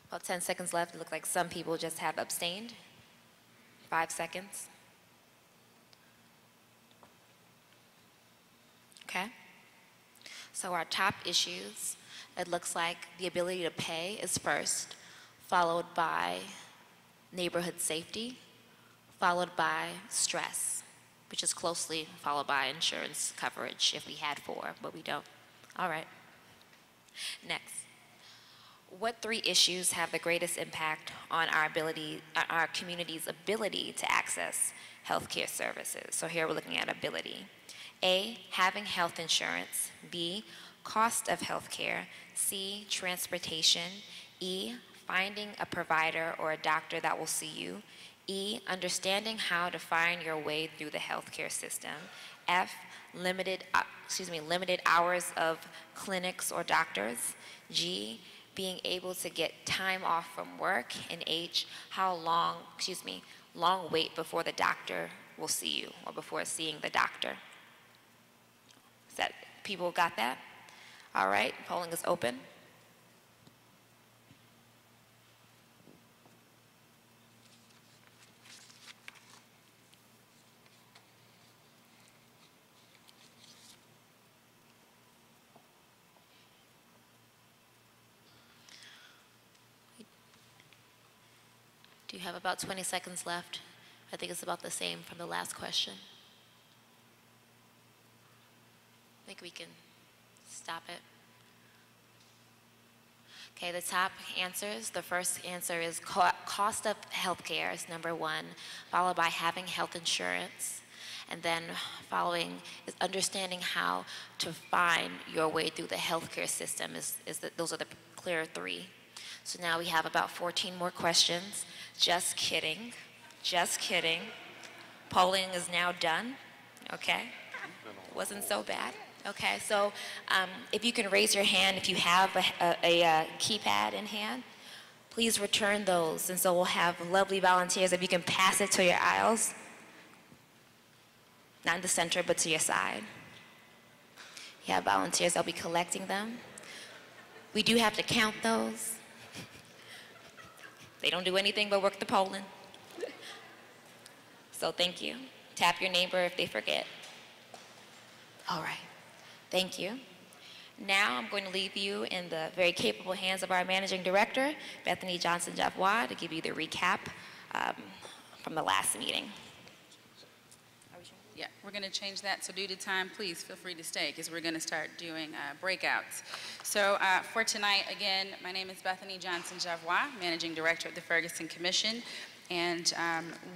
About 10 seconds left. It looks like some people just have abstained. 5 seconds. Okay. So our top issues, it looks like the ability to pay is first, followed by neighborhood safety, followed by stress, which is closely followed by insurance coverage if we had 4, but we don't. All right. Next. What 3 issues have the greatest impact on our community's ability to access healthcare services? So here we're looking at ability. A, having health insurance. B, cost of healthcare. C, transportation. E, finding a provider or a doctor that will see you. E, understanding how to find your way through the healthcare system. F, limited hours of clinics or doctors. G, being able to get time off from work. And H, how long wait before the doctor will see you or before seeing the doctor. Is that, people got that? All right, polling is open. Do you have about 20 seconds left? I think it's about the same from the last question. I think we can stop it. Okay, the top answers. The first answer is cost of healthcare is number 1, followed by having health insurance. And then following is understanding how to find your way through the healthcare system. Those are the clear 3. So now we have about 14 more questions. Just kidding. Just kidding. Polling is now done. Okay. Wasn't so bad. Okay, so if you can raise your hand if you have a keypad in hand, please return those. And so we'll have lovely volunteers. If you can pass it to your aisles, not in the center, but to your side. You have volunteers that'll be collecting them. We do have to count those. They don't do anything but work the polling. So thank you. Tap your neighbor if they forget. All right. Thank you. Now I'm going to leave you in the very capable hands of our Managing Director, Bethany Johnson-Javois, to give you the recap from the last meeting. Yeah, we're going to change that. So due to time, please feel free to stay because we're going to start doing breakouts. So for tonight, again, my name is Bethany Johnson-Javois, Managing Director of the Ferguson Commission. And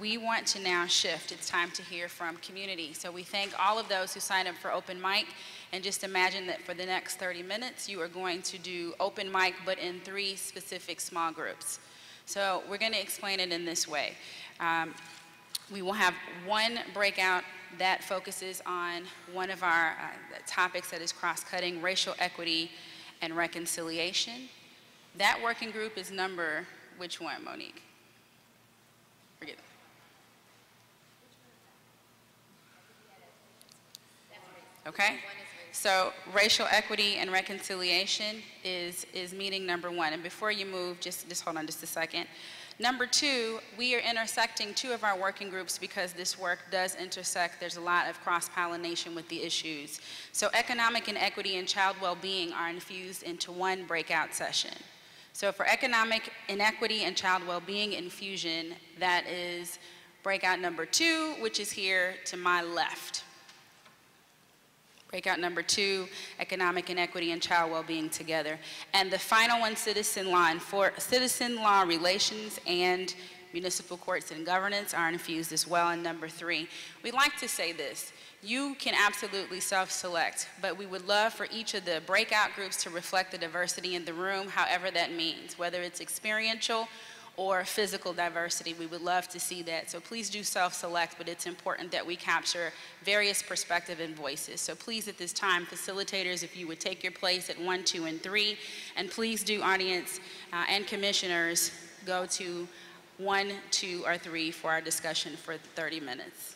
we want to now shift. It's time to hear from community. So we thank all of those who signed up for open mic. And just imagine that for the next 30 minutes, you are going to do open mic, but in 3 specific small groups. So we're going to explain it in this way. We will have one breakout that focuses on one of our topics that is cross-cutting, racial equity and reconciliation. That working group is number, which one, Monique? Forget it. Okay? So racial equity and reconciliation is meeting number 1. And before you move, just hold on just a second. Number 2, we are intersecting 2 of our working groups because this work does intersect. There's a lot of cross-pollination with the issues. So economic inequity and child well-being are infused into one breakout session. So for economic inequity and child well-being infusion, that is breakout number 2, which is here to my left. Breakout number 2, economic inequity and child well-being together. And the final one, citizen law relations and municipal courts and governance are infused as well in number 3. We'd like to say this. You can absolutely self-select, but we would love for each of the breakout groups to reflect the diversity in the room, however that means, whether it's experiential or physical diversity. We would love to see that. So please do self-select, but it's important that we capture various perspectives and voices. So please at this time, facilitators, if you would take your place at 1, 2, and 3, and please do audience and commissioners go to 1, 2, or 3 for our discussion for 30 minutes.